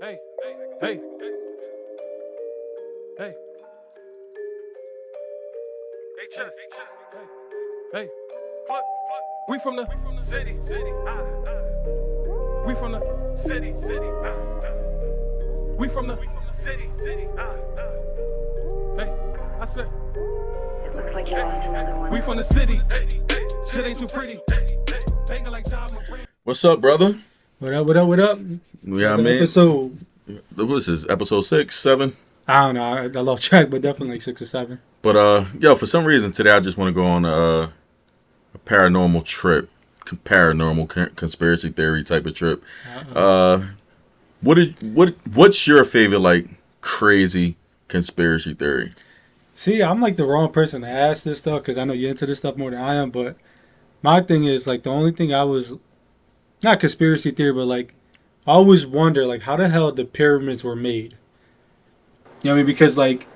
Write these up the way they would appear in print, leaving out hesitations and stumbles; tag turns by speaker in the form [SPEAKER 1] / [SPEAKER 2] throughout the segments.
[SPEAKER 1] Hey, hey, hey. Hey, we from the city. We from the city. We from the city. Hey, I said.
[SPEAKER 2] It looks like you lost another one.
[SPEAKER 1] We from the city. Shit ain't too pretty. Banging like John McGrain.
[SPEAKER 3] What's up, brother?
[SPEAKER 4] What up?
[SPEAKER 3] Yeah, I mean,
[SPEAKER 4] Episode,
[SPEAKER 3] what's this? Episode 6, 7?
[SPEAKER 4] I don't know. I lost track, but definitely like 6 or 7.
[SPEAKER 3] But yo, for some reason today I just want to go on a paranormal trip, conspiracy theory type of trip. What's your favorite like crazy conspiracy theory?
[SPEAKER 4] See, I'm like the wrong person to ask this stuff because I know you're into this stuff more than I am. But my thing is like the only thing I was not conspiracy theory, but like I always wonder like how the hell the pyramids were made. You know what I mean? Because like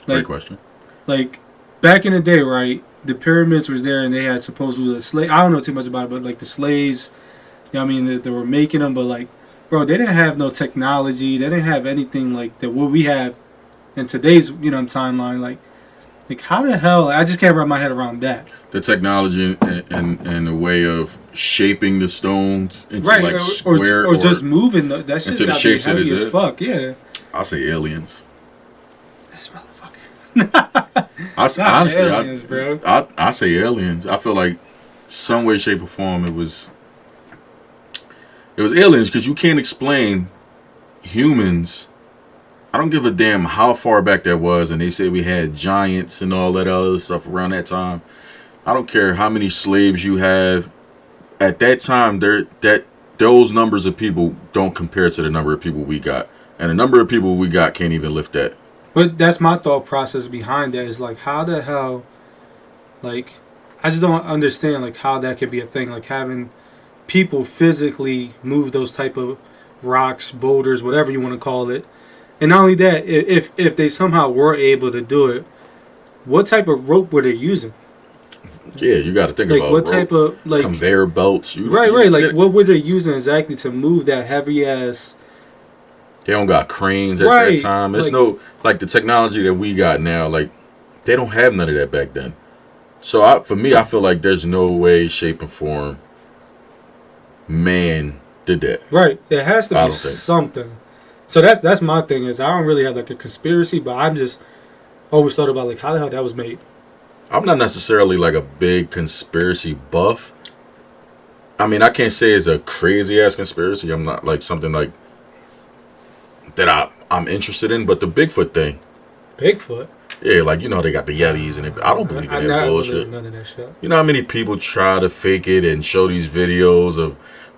[SPEAKER 3] Great question.
[SPEAKER 4] Like back in the day, right? The pyramids was there, and they had supposedly the slave. I don't know too much about it, but like the slaves, you know what I mean, they were making them. But like, bro, they didn't have no technology. They didn't have anything like that. What we have in today's, timeline, like how the hell? I just can't wrap my head around that.
[SPEAKER 3] The technology and the way of shaping the stones into
[SPEAKER 4] Right,
[SPEAKER 3] like square
[SPEAKER 4] or just moving that shit
[SPEAKER 3] into the
[SPEAKER 4] gotta
[SPEAKER 3] shapes
[SPEAKER 4] be
[SPEAKER 3] that
[SPEAKER 4] heavy
[SPEAKER 3] is
[SPEAKER 4] as
[SPEAKER 3] it.
[SPEAKER 4] fuck. Yeah.
[SPEAKER 3] I say aliens.
[SPEAKER 4] This motherfucker.
[SPEAKER 3] Honestly,
[SPEAKER 4] aliens, bro.
[SPEAKER 3] I say aliens. I feel like some way, shape, or form it was aliens because you can't explain humans. I don't give a damn how far back that was, and they say we had giants and all that other stuff around that time. I don't care how many slaves you have. At that time, those numbers of people don't compare to the number of people we got, and the number of people we got can't even lift that.
[SPEAKER 4] But that's my thought process behind that is like how the hell, like I just don't understand like how that could be a thing, like having people physically move those type of rocks, boulders, whatever you want to call it. And not only that, if they somehow were able to do it, what type of rope were they using?
[SPEAKER 3] Yeah, you got to think
[SPEAKER 4] Like
[SPEAKER 3] about
[SPEAKER 4] what
[SPEAKER 3] rope,
[SPEAKER 4] type of like
[SPEAKER 3] conveyor belts.
[SPEAKER 4] right. Like what were they using exactly to move that heavy ass?
[SPEAKER 3] They don't got cranes at
[SPEAKER 4] Right,
[SPEAKER 3] that time. It's
[SPEAKER 4] like-
[SPEAKER 3] no like the technology that we got now. Like they don't have none of that back then. So for me, I feel like there's no way, shape, and form man did that.
[SPEAKER 4] Right, it has to
[SPEAKER 3] I
[SPEAKER 4] be
[SPEAKER 3] don't think.
[SPEAKER 4] something. So that's my thing is I don't really have like a conspiracy, but I'm just always thought about like how the hell that was made.
[SPEAKER 3] I'm not necessarily like a big conspiracy buff. I mean, I can't say it's a crazy ass conspiracy. I'm not like something like that I'm interested in. But the Bigfoot thing,
[SPEAKER 4] Bigfoot.
[SPEAKER 3] yeah, like they got the Yetis and I don't believe in that
[SPEAKER 4] not
[SPEAKER 3] bullshit.
[SPEAKER 4] believe none of that shit.
[SPEAKER 3] You know how many people try to fake it and show these videos of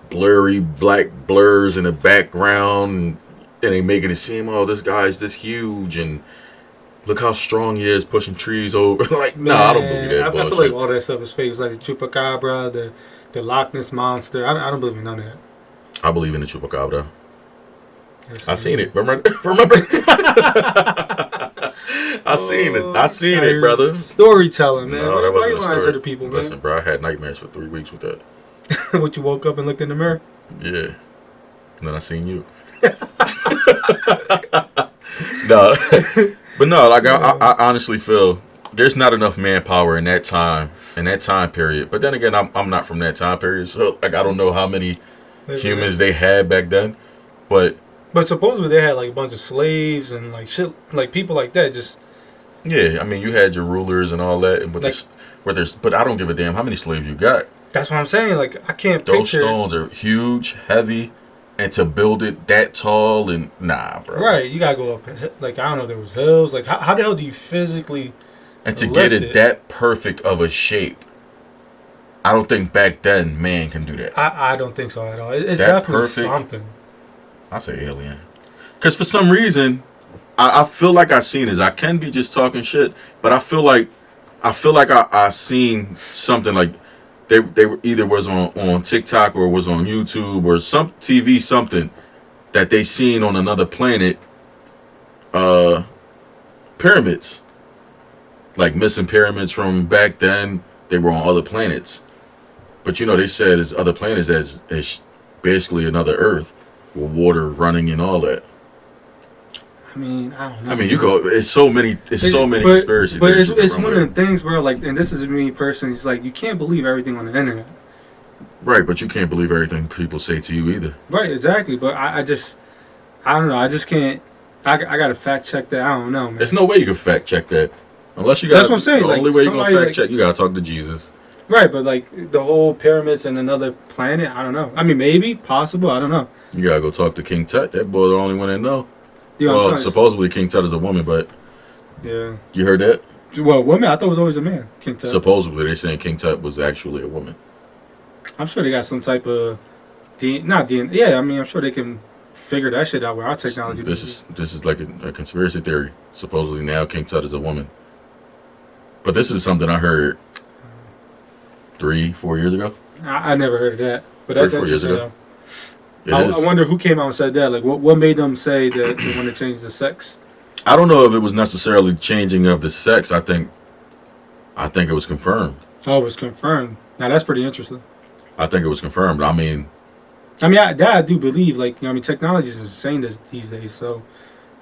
[SPEAKER 3] blurry black blurs in the background and they making it seem, oh, this guy's this huge and look how strong he is pushing trees over. Like, I don't believe that
[SPEAKER 4] I
[SPEAKER 3] bullshit.
[SPEAKER 4] feel like all that stuff is fake. It's like the Chupacabra, the Loch Ness Monster. I don't believe in none of that.
[SPEAKER 3] I believe in the Chupacabra.
[SPEAKER 4] Yes,
[SPEAKER 3] I seen it. Remember? I seen it, brother.
[SPEAKER 4] Storytelling, man.
[SPEAKER 3] No, that
[SPEAKER 4] Why you
[SPEAKER 3] wasn't a
[SPEAKER 4] lying
[SPEAKER 3] story.
[SPEAKER 4] to the people, man?
[SPEAKER 3] Listen, bro, I had nightmares for 3 weeks with that.
[SPEAKER 4] What, you woke up and looked in the mirror?
[SPEAKER 3] Yeah. And then I seen you. No. But no, like I honestly feel there's not enough manpower in that time period. But then again, I'm not from that time period, so like I don't know how many humans they had back then. But
[SPEAKER 4] supposedly they had like a bunch of slaves and like shit, like people like that. Just
[SPEAKER 3] yeah, I mean you had your rulers and all that, but I don't give a damn how many slaves you got.
[SPEAKER 4] that's what I'm saying. Like I can't
[SPEAKER 3] Those
[SPEAKER 4] picture.
[SPEAKER 3] stones are huge, heavy, and to build it that tall and nah, bro.
[SPEAKER 4] Right, you gotta go up. Like I don't know if there was hills. Like how the hell do you physically?
[SPEAKER 3] And to
[SPEAKER 4] lift
[SPEAKER 3] get it
[SPEAKER 4] it.
[SPEAKER 3] that perfect of a shape, I don't think back then man can do that.
[SPEAKER 4] I don't think so at all. It's
[SPEAKER 3] That
[SPEAKER 4] definitely
[SPEAKER 3] perfect.
[SPEAKER 4] something.
[SPEAKER 3] I say alien. Because for some reason, I feel like I seen this. I can be just talking shit, but I feel like I seen something like they were either was on TikTok or was on YouTube or some TV something that they seen on another planet. Pyramids, like missing pyramids from back then. They were on other planets, but they said it's other planets as basically another Earth with water running and all that.
[SPEAKER 4] I mean, I don't know.
[SPEAKER 3] I mean, you go. It's so many conspiracy
[SPEAKER 4] But
[SPEAKER 3] theories.
[SPEAKER 4] it's one of the things where, like, and this is me personally. It's like you can't believe everything on the internet.
[SPEAKER 3] Right, but you can't believe everything people say to you either.
[SPEAKER 4] Right, exactly. But I don't know. I just can't. I gotta fact check that. I don't know, man.
[SPEAKER 3] There's no way you can fact check that. Unless you got.
[SPEAKER 4] That's what I'm saying.
[SPEAKER 3] The
[SPEAKER 4] Like,
[SPEAKER 3] only way you're gonna
[SPEAKER 4] somebody,
[SPEAKER 3] fact
[SPEAKER 4] like-
[SPEAKER 3] check, you gotta talk to Jesus.
[SPEAKER 4] Right, but like the whole pyramids and another planet. I don't know. I mean, maybe possible. I don't know.
[SPEAKER 3] You gotta go talk to King Tut. That boy, the only one that know.
[SPEAKER 4] Dude, I'm
[SPEAKER 3] Well,
[SPEAKER 4] trying to-
[SPEAKER 3] supposedly King Tut is a woman, but
[SPEAKER 4] yeah.
[SPEAKER 3] you heard that?
[SPEAKER 4] Well, women. I thought it was always a man. King Tut.
[SPEAKER 3] Supposedly they're saying King Tut was actually a woman.
[SPEAKER 4] I'm sure they got some type of not DNA. Yeah, I mean, I'm sure they can figure that shit out with our technology.
[SPEAKER 3] This is like a conspiracy theory. Supposedly now King Tut is a woman. But this is something I heard 3-4 years ago.
[SPEAKER 4] I never heard of that, but that's
[SPEAKER 3] 3-4 years
[SPEAKER 4] interesting.
[SPEAKER 3] ago.
[SPEAKER 4] Though.
[SPEAKER 3] It is.
[SPEAKER 4] I wonder who came out and said that. Like, what made them say that they want to change the sex?
[SPEAKER 3] I don't know if it was necessarily changing of the sex. I think it was confirmed.
[SPEAKER 4] Oh, it was confirmed. Now that's pretty interesting.
[SPEAKER 3] I think it was confirmed. I mean,
[SPEAKER 4] I do believe, like, you know, I mean, technology is insane these days. So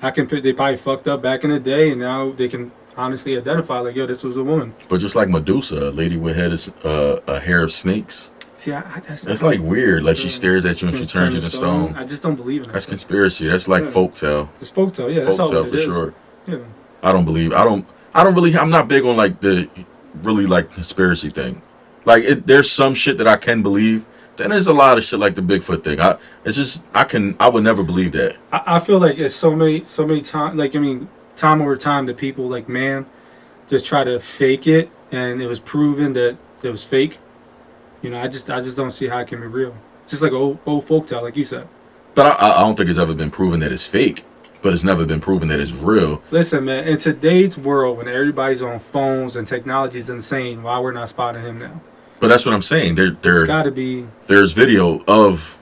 [SPEAKER 4] they probably fucked up back in the day, and now they can honestly identify, like, yo, this was a woman.
[SPEAKER 3] but just like Medusa, a lady with a hair of snakes.
[SPEAKER 4] See,
[SPEAKER 3] It's like weird. Like she stares at you and she turns you to stone.
[SPEAKER 4] I just don't believe in that.
[SPEAKER 3] That's conspiracy. That's like
[SPEAKER 4] Yeah.
[SPEAKER 3] folktale.
[SPEAKER 4] It's folktale, yeah. That's all
[SPEAKER 3] Folktale
[SPEAKER 4] it
[SPEAKER 3] for
[SPEAKER 4] is.
[SPEAKER 3] sure.
[SPEAKER 4] Yeah.
[SPEAKER 3] I don't believe. I don't really. I'm not big on like the really like conspiracy thing. Like there's some shit that I can believe. Then there's a lot of shit like the Bigfoot thing. I would never believe that.
[SPEAKER 4] I feel like it's so many times. Like, I mean, time over time, the people, like, man, just try to fake it, and it was proven that it was fake. You know, I just don't see how it can be real. It's just like old folktale, like you said.
[SPEAKER 3] But I don't think it's ever been proven that it's fake. But it's never been proven that it's real.
[SPEAKER 4] Listen, man, in today's world, when everybody's on phones and technology's insane, why we're not spotting him now?
[SPEAKER 3] But that's what I'm saying.
[SPEAKER 4] It's got to be.
[SPEAKER 3] There's video of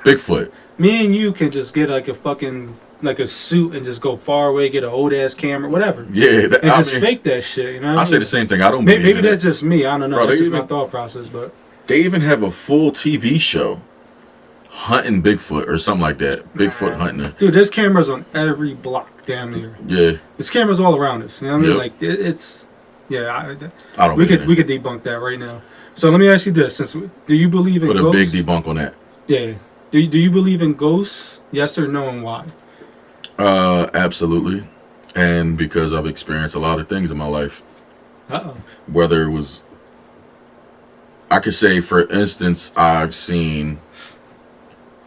[SPEAKER 3] Bigfoot.
[SPEAKER 4] Me and you can just get like a fucking like a suit and just go far away, get an old ass camera, whatever,
[SPEAKER 3] Yeah,
[SPEAKER 4] and just fake that shit. You know?
[SPEAKER 3] I say the same thing. I don't
[SPEAKER 4] Maybe,
[SPEAKER 3] believe in
[SPEAKER 4] that's
[SPEAKER 3] it.
[SPEAKER 4] just me. I don't know.
[SPEAKER 3] Bro,
[SPEAKER 4] That's
[SPEAKER 3] they
[SPEAKER 4] just my
[SPEAKER 3] even-
[SPEAKER 4] thought process, but.
[SPEAKER 3] They even have a full TV show hunting Bigfoot or something like that. Bigfoot hunting her.
[SPEAKER 4] Dude, there's cameras on every block, damn near.
[SPEAKER 3] Yeah,
[SPEAKER 4] There's cameras all around us. You know what I mean?
[SPEAKER 3] Yep.
[SPEAKER 4] Like it's, yeah.
[SPEAKER 3] I don't.
[SPEAKER 4] We
[SPEAKER 3] believe
[SPEAKER 4] could
[SPEAKER 3] in
[SPEAKER 4] we
[SPEAKER 3] it.
[SPEAKER 4] could debunk that right now. So let me ask you this: do you believe in
[SPEAKER 3] Put a
[SPEAKER 4] ghosts?
[SPEAKER 3] big debunk on that.
[SPEAKER 4] Yeah. Do you believe in ghosts? Yes or no, and why?
[SPEAKER 3] Absolutely, and because I've experienced a lot of things in my life.
[SPEAKER 4] Uh-oh.
[SPEAKER 3] Whether it was, I could say, for instance, I've seen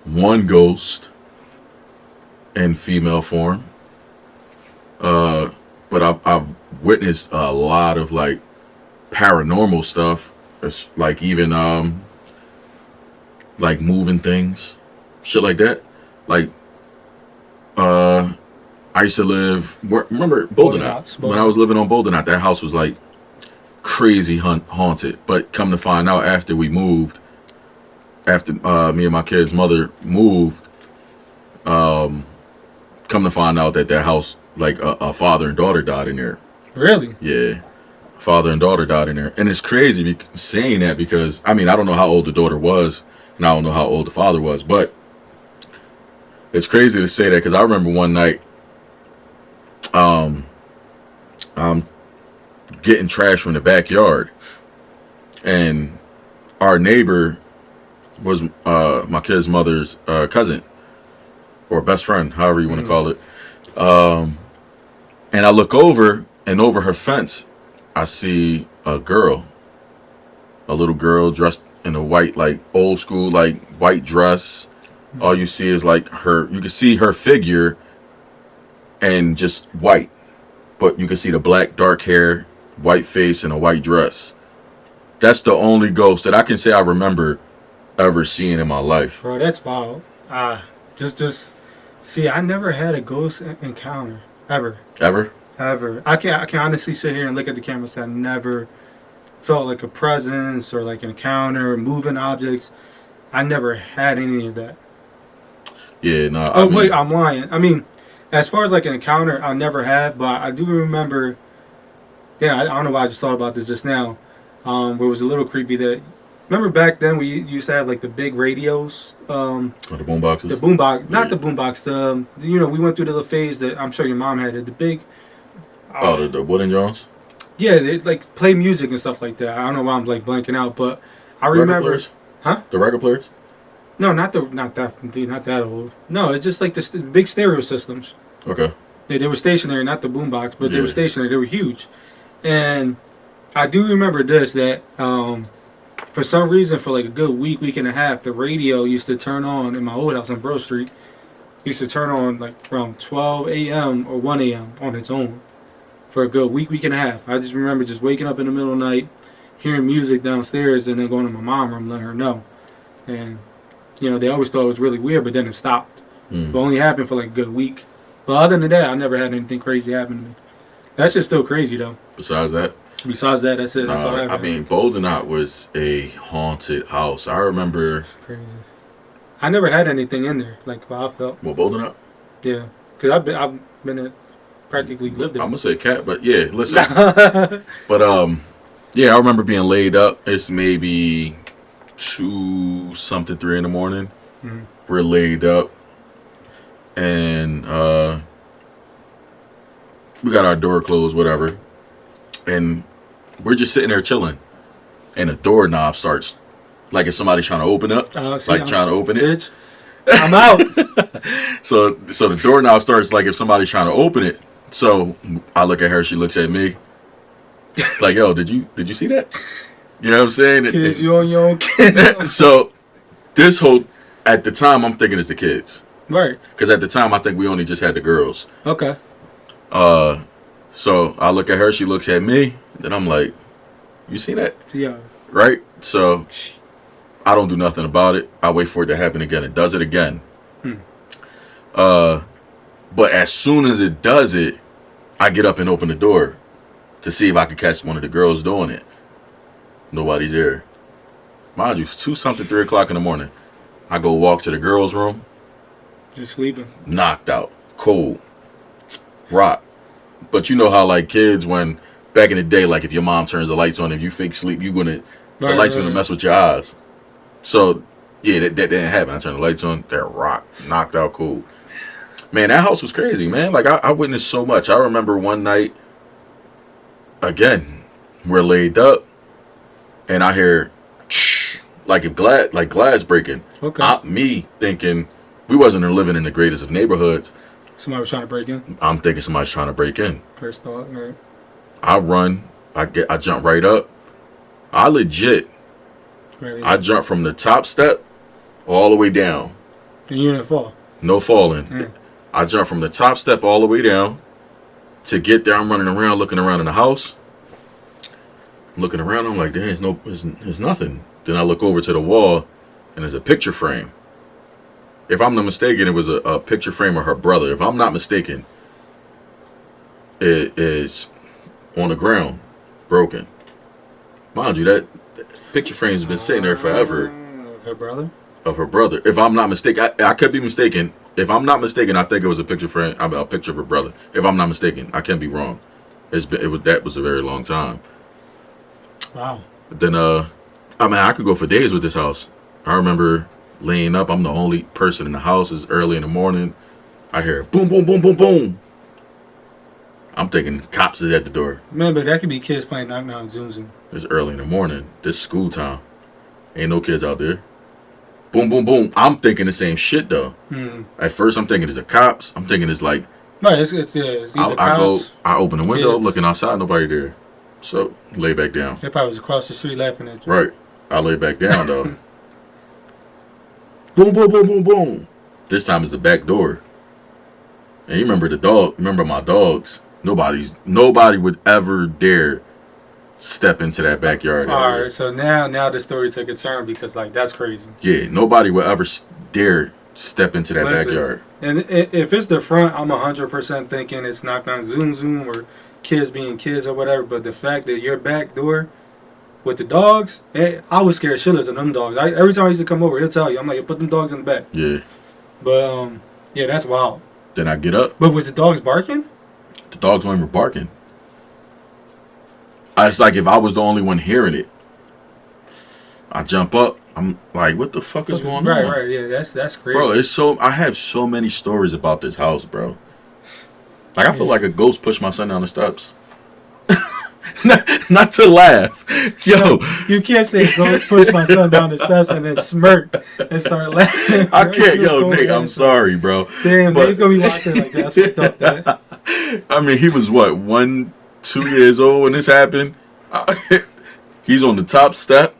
[SPEAKER 3] one ghost in female form. But I've witnessed a lot of like paranormal stuff. It's like even like moving things, shit like that. Like I used to live. Remember Boldenot? When I was living on Boldenot, that house was like crazy haunted. But come to find out, after we moved, after me and my kid's mother moved, come to find out that house, like a father and daughter died in there.
[SPEAKER 4] Really?
[SPEAKER 3] Yeah, father and daughter died in there, and it's crazy saying that because I mean I don't know how old the daughter was, and I don't know how old the father was, but it's crazy to say that because I remember one night, I'm getting trash from the backyard, and our neighbor was my kid's mother's cousin or best friend, however you want to call it. And I look over, and over her fence, I see a little girl dressed in a white, like old school, like white dress. All you see is like you can see her figure and just white, but you can see the black, dark hair, white face, and a white dress. That's the only ghost that I can say I remember ever seeing in my life.
[SPEAKER 4] Bro, that's wild. Just see, I never had a ghost encounter ever.
[SPEAKER 3] Ever?
[SPEAKER 4] I can honestly sit here and look at the camera and say I never felt like a presence or like an encounter, moving objects. I never had any of that.
[SPEAKER 3] Yeah, no.
[SPEAKER 4] Oh, wait, I'm lying. I mean, as far as like an encounter, I never had, but I do remember. Yeah, I don't know why I just thought about this just now. Where it was a little creepy that remember back then we used to have like the big radios,
[SPEAKER 3] Or the boom boxes.
[SPEAKER 4] the boombox, not
[SPEAKER 3] Yeah.
[SPEAKER 4] the boombox. We went through the little phase that I'm sure your mom had it. The big.
[SPEAKER 3] Oh, the Wooden Jones.
[SPEAKER 4] Yeah, they like play music and stuff like that. I don't know why I'm like blanking out, but I
[SPEAKER 3] Record
[SPEAKER 4] remember.
[SPEAKER 3] players?
[SPEAKER 4] Huh?
[SPEAKER 3] The record players.
[SPEAKER 4] No, not that old. No, it's just like the big stereo systems.
[SPEAKER 3] Okay.
[SPEAKER 4] They were stationary, not the boombox, but they were
[SPEAKER 3] Yeah.
[SPEAKER 4] stationary. They were huge, and I do remember this that for some reason for like a good week and a half, the radio used to turn on in my old house on Bro Street. Used to turn on like around 12 a.m. or 1 a.m. on its own for a good week and a half. I just remember just waking up in the middle of the night, hearing music downstairs, and then going to my mom room, letting her know. And they always thought it was really weird, but then it stopped.
[SPEAKER 3] Mm.
[SPEAKER 4] It only happened for like a good week. But other than that, I never had anything crazy happen to me. That's just still crazy though.
[SPEAKER 3] Besides that,
[SPEAKER 4] Besides that, that's it. That's all
[SPEAKER 3] I
[SPEAKER 4] happened.
[SPEAKER 3] mean, Bolden Knot was a haunted house. I remember.
[SPEAKER 4] Crazy. I never had anything in there like what I felt.
[SPEAKER 3] Well, Bolden Knot.
[SPEAKER 4] Yeah, because I've been practically lived there.
[SPEAKER 3] I'm gonna say cat, but yeah, listen. But yeah, I remember being laid up. It's maybe 2 something, 3 in the morning.
[SPEAKER 4] Mhm.
[SPEAKER 3] We're laid up, and we got our door closed, whatever, and we're just sitting there chilling, and the doorknob starts, like if somebody's trying to open up,
[SPEAKER 4] See,
[SPEAKER 3] like trying to open it.
[SPEAKER 4] Bitch, I'm out.
[SPEAKER 3] So the doorknob starts like if somebody's trying to open it. So I look at her, she looks at me, like, yo, did you see that? You know what I'm saying?
[SPEAKER 4] Kids, you on your own kids.
[SPEAKER 3] So this whole, at the time, I'm thinking it's the kids,
[SPEAKER 4] Right.
[SPEAKER 3] because at the time I think we only just had the girls.
[SPEAKER 4] Okay.
[SPEAKER 3] So I look at her, she looks at me, then I'm like, you see that?
[SPEAKER 4] Yeah.
[SPEAKER 3] Right? So I don't do nothing about it. I wait for it to happen again. It does it again. But as soon as it does it, I get up and open the door to see if I could catch one of the girls doing it. Nobody's there. Mind you, it's 2 something, 3 o'clock in the morning. I go walk to the girls' room,
[SPEAKER 4] They're sleeping.
[SPEAKER 3] knocked out, cold, rock. But you know how like kids, when back in the day, like if your mom turns the lights on, if you fake sleep, the lights gonna mess with your eyes. So yeah, that didn't happen. I turned the lights on, they're rock, knocked out, cool. Man, that house was crazy, man. Like I witnessed so much. I remember one night, again, we're laid up, and I hear like if glass breaking.
[SPEAKER 4] Okay.
[SPEAKER 3] Me thinking we wasn't living in the greatest of neighborhoods.
[SPEAKER 4] Somebody was trying to break in.
[SPEAKER 3] I'm thinking somebody's trying to break in.
[SPEAKER 4] First thought. Right.
[SPEAKER 3] I run. I jump right up. I legit.
[SPEAKER 4] Right.
[SPEAKER 3] I jump from the top step all the way down.
[SPEAKER 4] And you didn't fall.
[SPEAKER 3] No falling.
[SPEAKER 4] Mm.
[SPEAKER 3] I jump from the top step all the way down. To get there, I'm running around, looking around in the house. Looking around, I'm like, there's nothing. Then I look over to the wall, and there's a picture frame. If I'm not mistaken, it was a picture frame of her brother. If I'm not mistaken, it is on the ground, broken. Mind you, that picture frame's been sitting there forever.
[SPEAKER 4] Of her brother?
[SPEAKER 3] Of her brother. If I'm not mistaken, I could be mistaken. If I'm not mistaken, I think it was a picture frame. A picture of her brother. If I'm not mistaken, I can't be wrong. That was a very long time.
[SPEAKER 4] Wow.
[SPEAKER 3] But then I could go for days with this house. I remember laying up. I'm the only person in the house. It's early in the morning. I hear boom, boom, boom, boom, boom. I'm thinking cops is at the door.
[SPEAKER 4] Man, but that could be kids playing Knock Knock Zoom Zoom.
[SPEAKER 3] It's early in the morning. This school time. Ain't no kids out there. Boom, boom, boom. I'm thinking the same shit though. At first, I'm thinking it's the cops. I'm thinking it's like.
[SPEAKER 4] Right, it's either cops.
[SPEAKER 3] I open the window,
[SPEAKER 4] kids.
[SPEAKER 3] looking outside, nobody there. So lay back down.
[SPEAKER 4] They probably was across the street laughing at you.
[SPEAKER 3] Right. I lay back down though. Boom, boom, boom, boom, boom. This time it's the back door. And you remember the dog. Remember my dogs. Nobody would ever dare step into that backyard area.
[SPEAKER 4] All right, so now the story took a turn because like that's crazy.
[SPEAKER 3] Yeah, nobody would ever dare step into that
[SPEAKER 4] Listen,
[SPEAKER 3] backyard.
[SPEAKER 4] And if it's the front, I'm 100% thinking it's Knock Knock Zoom Zoom or kids being kids or whatever. But the fact that your back door with the dogs, I was scared shitless of them dogs. Every time I used to come over, he'll tell you, I'm like, put them dogs in the back.
[SPEAKER 3] Yeah.
[SPEAKER 4] But yeah, that's wild.
[SPEAKER 3] Then I get up.
[SPEAKER 4] But was the dogs barking?
[SPEAKER 3] The dogs weren't even barking. It's like if I was the only one hearing it. I jump up. I'm like, what the fuck is going
[SPEAKER 4] right,
[SPEAKER 3] on?
[SPEAKER 4] Right, yeah, that's crazy.
[SPEAKER 3] Bro, it's so I have so many stories about this house, bro. Like I feel like a ghost pushed my son down the steps. not to laugh. Yo,
[SPEAKER 4] you can't say ghost pushed my son down the steps and then smirk and start laughing.
[SPEAKER 3] I can't. Yo, Nick, I'm sorry, bro.
[SPEAKER 4] Damn,
[SPEAKER 3] but,
[SPEAKER 4] he's gonna be watching like that. That's fucked up, that.
[SPEAKER 3] I mean, he was what, 1, 2 years old when this happened. He's on the top step,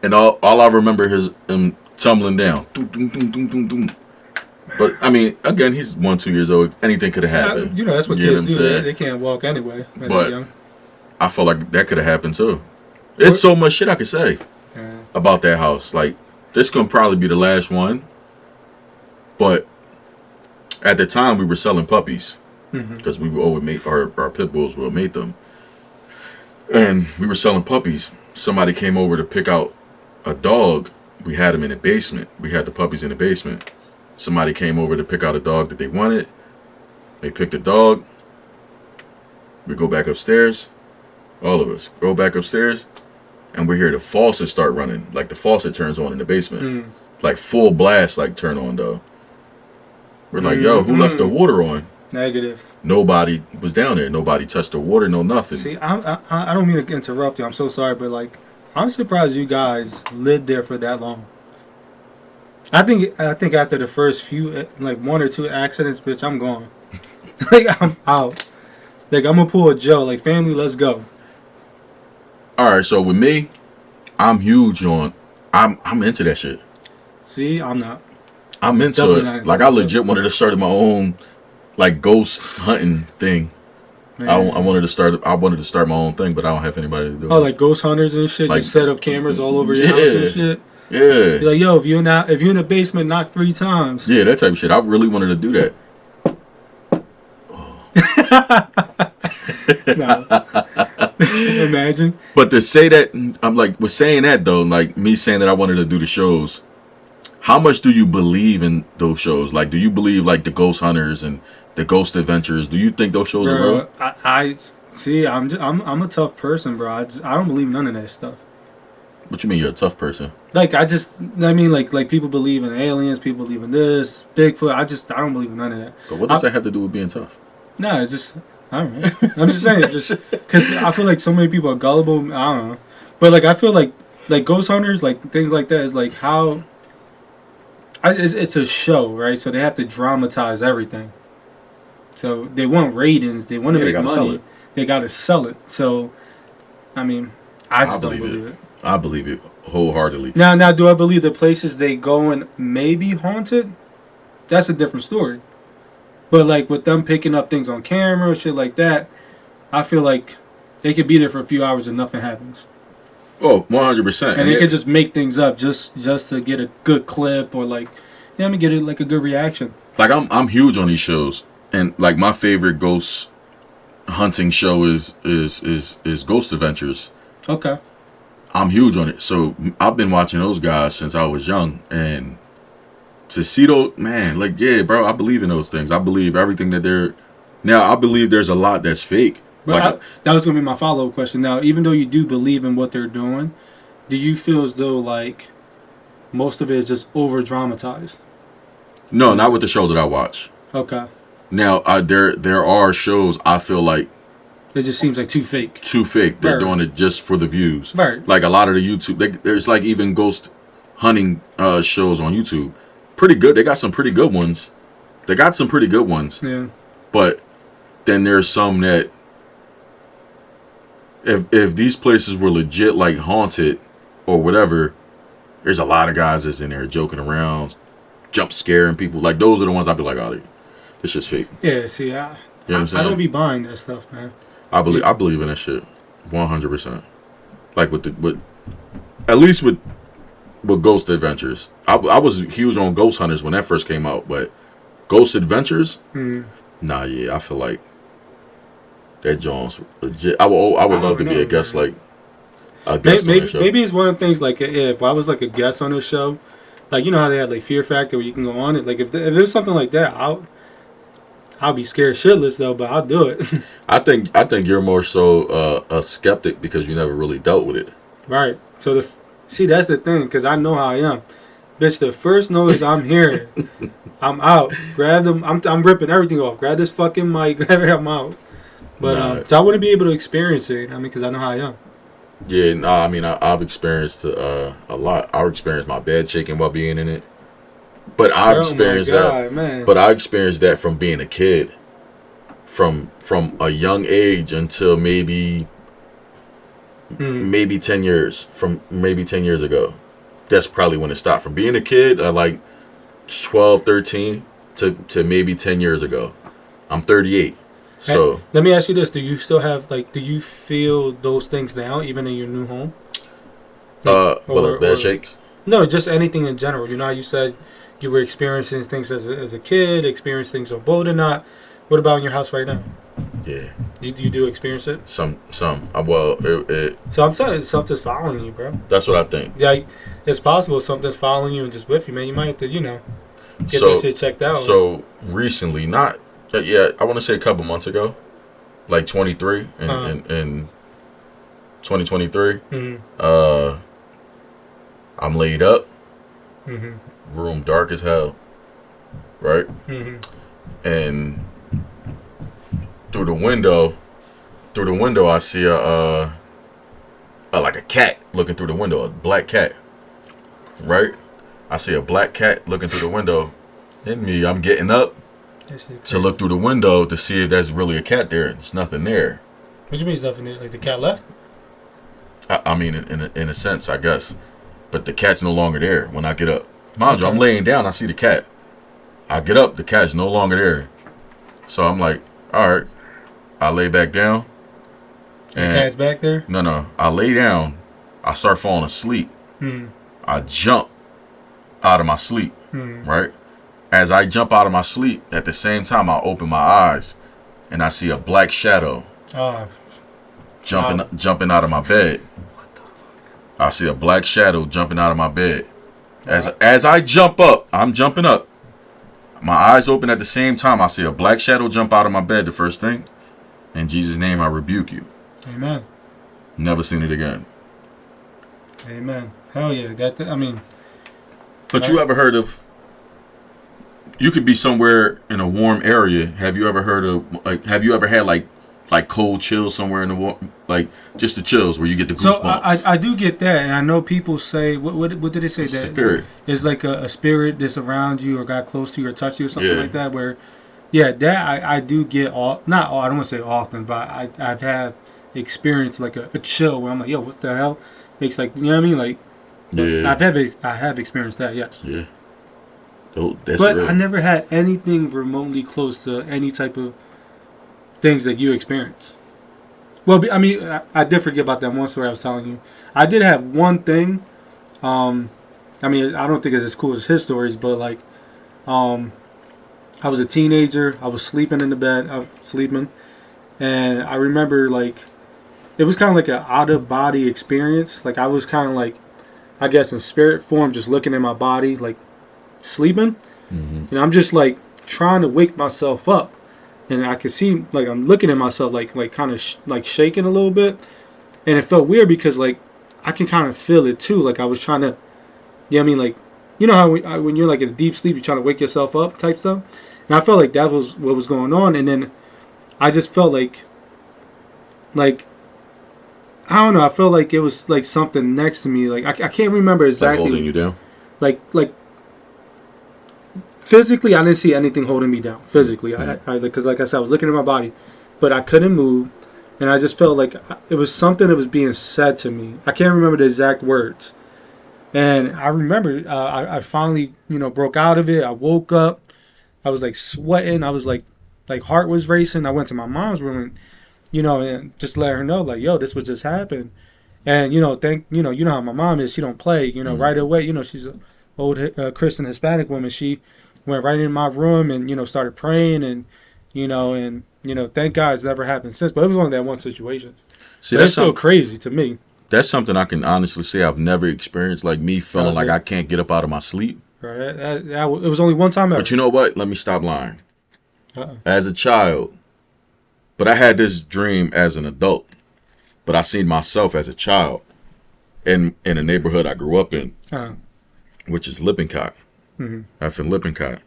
[SPEAKER 3] and all I remember is him tumbling down. Doom, doom, doom, doom, doom, doom. But I mean, again, he's 1, 2 years old. Anything could have happened.
[SPEAKER 4] You know, that's what
[SPEAKER 3] You know
[SPEAKER 4] kids
[SPEAKER 3] what I'm
[SPEAKER 4] do.
[SPEAKER 3] saying?
[SPEAKER 4] They can't walk anyway. When
[SPEAKER 3] But-
[SPEAKER 4] they're young.
[SPEAKER 3] I feel like that could have happened too. There's so much shit I could say
[SPEAKER 4] Yeah.
[SPEAKER 3] about that house. Like, this gonna probably be the last one. But at the time, we were selling puppies because we would always make our pit bulls. Will mate them, and we were selling puppies. Somebody came over to pick out a dog. We had him in the basement. We had the puppies in the basement. Somebody came over to pick out a dog that they wanted. They picked a dog. We go back upstairs. All of us go back upstairs, and we hear the faucet start running. Like the faucet turns on in the basement, like full blast, like turn on though. We're like, yo, who left the water on?
[SPEAKER 4] Negative.
[SPEAKER 3] Nobody was down there. Nobody touched the water. No nothing.
[SPEAKER 4] See, I don't mean to interrupt you. I'm so sorry, but like, I'm surprised you guys lived there for that long. I think after the first few, like 1 or 2 accidents, bitch, I'm gone. Like I'm out. Like I'm gonna pull a Joe. Like family, let's go.
[SPEAKER 3] All right, so with me, I'm huge on. I'm into that shit.
[SPEAKER 4] See, I'm not.
[SPEAKER 3] I'm into
[SPEAKER 4] Definitely not
[SPEAKER 3] it.
[SPEAKER 4] into
[SPEAKER 3] Like
[SPEAKER 4] that
[SPEAKER 3] I
[SPEAKER 4] stuff.
[SPEAKER 3] legit wanted to start my own, like ghost hunting thing. I wanted to start my own thing, but I don't have anybody to do it.
[SPEAKER 4] Oh, like ghost hunters and shit.
[SPEAKER 3] Like-
[SPEAKER 4] Just set up cameras all over your house and shit.
[SPEAKER 3] Yeah.
[SPEAKER 4] Be like, yo, if you're in the basement, knock 3 times.
[SPEAKER 3] Yeah, that type of shit. I really wanted to do that.
[SPEAKER 4] No. Imagine.
[SPEAKER 3] But to say that, I'm like, with saying that though, like me saying that I wanted to do the shows, how much do you believe in those shows? Like, do you believe like the Ghost Hunters and the Ghost Adventures? Do you think those shows are real?
[SPEAKER 4] Bro, I see. I'm a tough person, bro. I don't believe none of that stuff.
[SPEAKER 3] What you mean you're a tough person?
[SPEAKER 4] Like like people believe in aliens, people believe in this, Bigfoot. I don't believe in none of that.
[SPEAKER 3] But what does that have to do with being tough?
[SPEAKER 4] No, it's just I don't know. I'm just saying, it's just because I feel like so many people are gullible. I don't know, but like I feel like ghost hunters, like things like that, is like how. It's a show, right? So they have to dramatize everything. So they want ratings. They want to make
[SPEAKER 3] gotta
[SPEAKER 4] money.
[SPEAKER 3] sell it.
[SPEAKER 4] They got to sell it. So, I mean, I just don't
[SPEAKER 3] believe
[SPEAKER 4] believe it.
[SPEAKER 3] I believe it wholeheartedly.
[SPEAKER 4] Now, do I believe the places they go and may be haunted? That's a different story. But like with them picking up things on camera, shit like that, I feel like they could be there for a few hours and nothing happens.
[SPEAKER 3] Oh, 100%.
[SPEAKER 4] And they could just make things up just to get a good clip or like, yeah, let me get it like a good reaction.
[SPEAKER 3] Like I'm huge on these shows, and like my favorite ghost hunting show is Ghost Adventures.
[SPEAKER 4] Okay.
[SPEAKER 3] I'm huge on it. So I've been watching those guys since I was young, and to see those, man, like, yeah, bro, I believe in those things. I believe everything that they're. Now I believe there's a lot that's fake.
[SPEAKER 4] But
[SPEAKER 3] Like,
[SPEAKER 4] that was gonna be my follow-up question. Now, even though you do believe in what they're doing, do you feel as though like most of it is just over dramatized?
[SPEAKER 3] no, not with the show that I watch.
[SPEAKER 4] Okay.
[SPEAKER 3] Now there are shows I feel like
[SPEAKER 4] It just seems like too fake.
[SPEAKER 3] too fake. They're
[SPEAKER 4] Right.
[SPEAKER 3] doing it just for the views.
[SPEAKER 4] Right.
[SPEAKER 3] Like a lot of the YouTube, there's like even ghost hunting shows on YouTube. Pretty good. They got some pretty good ones.
[SPEAKER 4] Yeah.
[SPEAKER 3] But then there's some that if these places were legit like haunted or whatever, there's a lot of guys that's in there joking around, jump scaring people. Like those are the ones I'd be like, oh, this shit's fake.
[SPEAKER 4] Yeah. See,
[SPEAKER 3] You know what I'm
[SPEAKER 4] I
[SPEAKER 3] saying?
[SPEAKER 4] don't be buying that stuff, man.
[SPEAKER 3] I believe in that shit, 100%. Like with at least with Ghost Adventures. I was huge on Ghost Hunters when that first came out, but Ghost Adventures, nah, yeah, I feel like that Jones legit. I would love to be a guest, like a guest on that show.
[SPEAKER 4] Maybe it's one of the things like if I was like a guest on this show, like you know how they had like Fear Factor where you can go on it. Like if there's something like that, I'll be scared shitless though, but I'll do it.
[SPEAKER 3] I think you're more so a skeptic because you never really dealt with it.
[SPEAKER 4] Right. So See, that's the thing, because I know how I am. Bitch, the first noise I'm hearing, I'm out. Grab them. I'm ripping everything off. Grab this fucking mic. Grab it. I'm out. But
[SPEAKER 3] Nah.
[SPEAKER 4] so I wouldn't be able to experience it. I mean, because I know how I am.
[SPEAKER 3] Yeah, nah, I mean, I've experienced a lot. I've experienced my bed shaking while being in it. But I've experienced that.
[SPEAKER 4] Man.
[SPEAKER 3] But I experienced that from being a kid, from a young age until maybe 10 years. From maybe 10 years ago, that's probably when it stopped. From being a kid, like 12, 13 to maybe 10 years ago. I'm 38, so
[SPEAKER 4] And let me ask you this: do you still have do you feel those things now, even in your new home?
[SPEAKER 3] bed shakes.
[SPEAKER 4] No, just anything in general. You know how you said you were experiencing things as a kid, experienced things on boat or not. What about in your house right now?
[SPEAKER 3] Yeah,
[SPEAKER 4] You do experience it?
[SPEAKER 3] some. Well,
[SPEAKER 4] So I'm telling you, something's following you, bro.
[SPEAKER 3] that's what I think.
[SPEAKER 4] Like, it's possible something's following you and just with you, man. You might have to, get
[SPEAKER 3] So-
[SPEAKER 4] that shit checked out.
[SPEAKER 3] So recently, not I want to say a couple months ago, like 23 in 2023.
[SPEAKER 4] Mm-hmm.
[SPEAKER 3] I'm laid up,
[SPEAKER 4] Mm-hmm.
[SPEAKER 3] room dark as hell, right?
[SPEAKER 4] Mm-hmm.
[SPEAKER 3] And through the window, I see a like a cat looking through the window, a black cat, right? I see a black cat looking through the window, and I'm getting up to look through the window to see if there's really a cat there. There's nothing there.
[SPEAKER 4] What do you mean there's nothing there? Like the cat left?
[SPEAKER 3] I mean, in a sense, I guess, but the cat's no longer there when I get up. Mind you, I'm laying down, I see the cat. I get up, the cat's no longer there. So I'm like, all right. I lay back down.
[SPEAKER 4] The cat's back there?
[SPEAKER 3] No. I lay down. I start falling asleep.
[SPEAKER 4] Mm.
[SPEAKER 3] I jump out of my sleep, right? As I jump out of my sleep, at the same time, I open my eyes, and I see a black shadow jumping out of my bed.
[SPEAKER 4] What the fuck?
[SPEAKER 3] I see a black shadow jumping out of my bed. As I jump up, I'm jumping up. My eyes open at the same time. I see a black shadow jump out of my bed the first thing. In Jesus' name, I rebuke you.
[SPEAKER 4] Amen.
[SPEAKER 3] Never seen it again.
[SPEAKER 4] Amen. Hell yeah.
[SPEAKER 3] But you ever heard of... You could be somewhere in a warm area. Have you ever heard of... Have you ever had like cold chills somewhere in the warm... Like, just the chills where you get the goosebumps?
[SPEAKER 4] So I do get that. And I know people say... What did they say? That
[SPEAKER 3] Spirit.
[SPEAKER 4] It's like a spirit that's around you or got close to you or touched you or something
[SPEAKER 3] Yeah.
[SPEAKER 4] like that. Where... Yeah, that I do get not all. I don't want to say often, but I've had experienced like a chill where I'm like, yo, what the hell? It's like, you know what I mean? Like,
[SPEAKER 3] Yeah.
[SPEAKER 4] I have experienced that. Yes.
[SPEAKER 3] Yeah. Oh, that's
[SPEAKER 4] But
[SPEAKER 3] real.
[SPEAKER 4] I never had anything remotely close to any type of things that you experienced. Well, I mean, I did forget about that one story I was telling you. I did have one thing. I mean, I don't think it's as cool as his stories, but like, I was a teenager. I was sleeping in the bed. I was sleeping. And I remember, like, it was kind of like an out-of-body experience. Like, I was kind of like, I guess in spirit form, just looking at my body, like, sleeping.
[SPEAKER 3] Mm-hmm.
[SPEAKER 4] And I'm just, like, trying to wake myself up. And I could see, like, I'm looking at myself, like kind of, like, shaking a little bit. And it felt weird because, like, I can kind of feel it, too. Like, I was trying to, you know what I mean? Like, you know how when you're, like, in a deep sleep, you're trying to wake yourself up type stuff? And I felt like that was what was going on. And then I just felt like, I don't know. I felt like it was, like, something next to me. Like, I can't remember exactly.
[SPEAKER 3] Like holding you down?
[SPEAKER 4] Like, physically, I didn't see anything holding me down. Physically. Because, like I said, I was looking at my body. But I couldn't move. And I just felt like it was something that was being said to me. I can't remember the exact words. And I remember I finally, broke out of it. I woke up. I was like sweating. I was like heart was racing. I went to my mom's room and, and just let her know, like, yo, this was just happened. And, you know how my mom is. She don't play, right away. She's an old Christian Hispanic woman. She went right in my room and, started praying and, thank God it's never happened since. But it was only that one situation.
[SPEAKER 3] See,
[SPEAKER 4] but
[SPEAKER 3] that's
[SPEAKER 4] it's still crazy to me.
[SPEAKER 3] That's something I can honestly say I've never experienced, like me feeling like I can't get up out of my sleep.
[SPEAKER 4] Right. It was only one time ever.
[SPEAKER 3] But you know what? Let me stop lying.
[SPEAKER 4] Uh-uh.
[SPEAKER 3] As a child, but I had this dream as an adult, but I seen myself as a child. in the neighborhood I grew up in,
[SPEAKER 4] Uh,
[SPEAKER 3] which is Lippincott. F in Lippincott.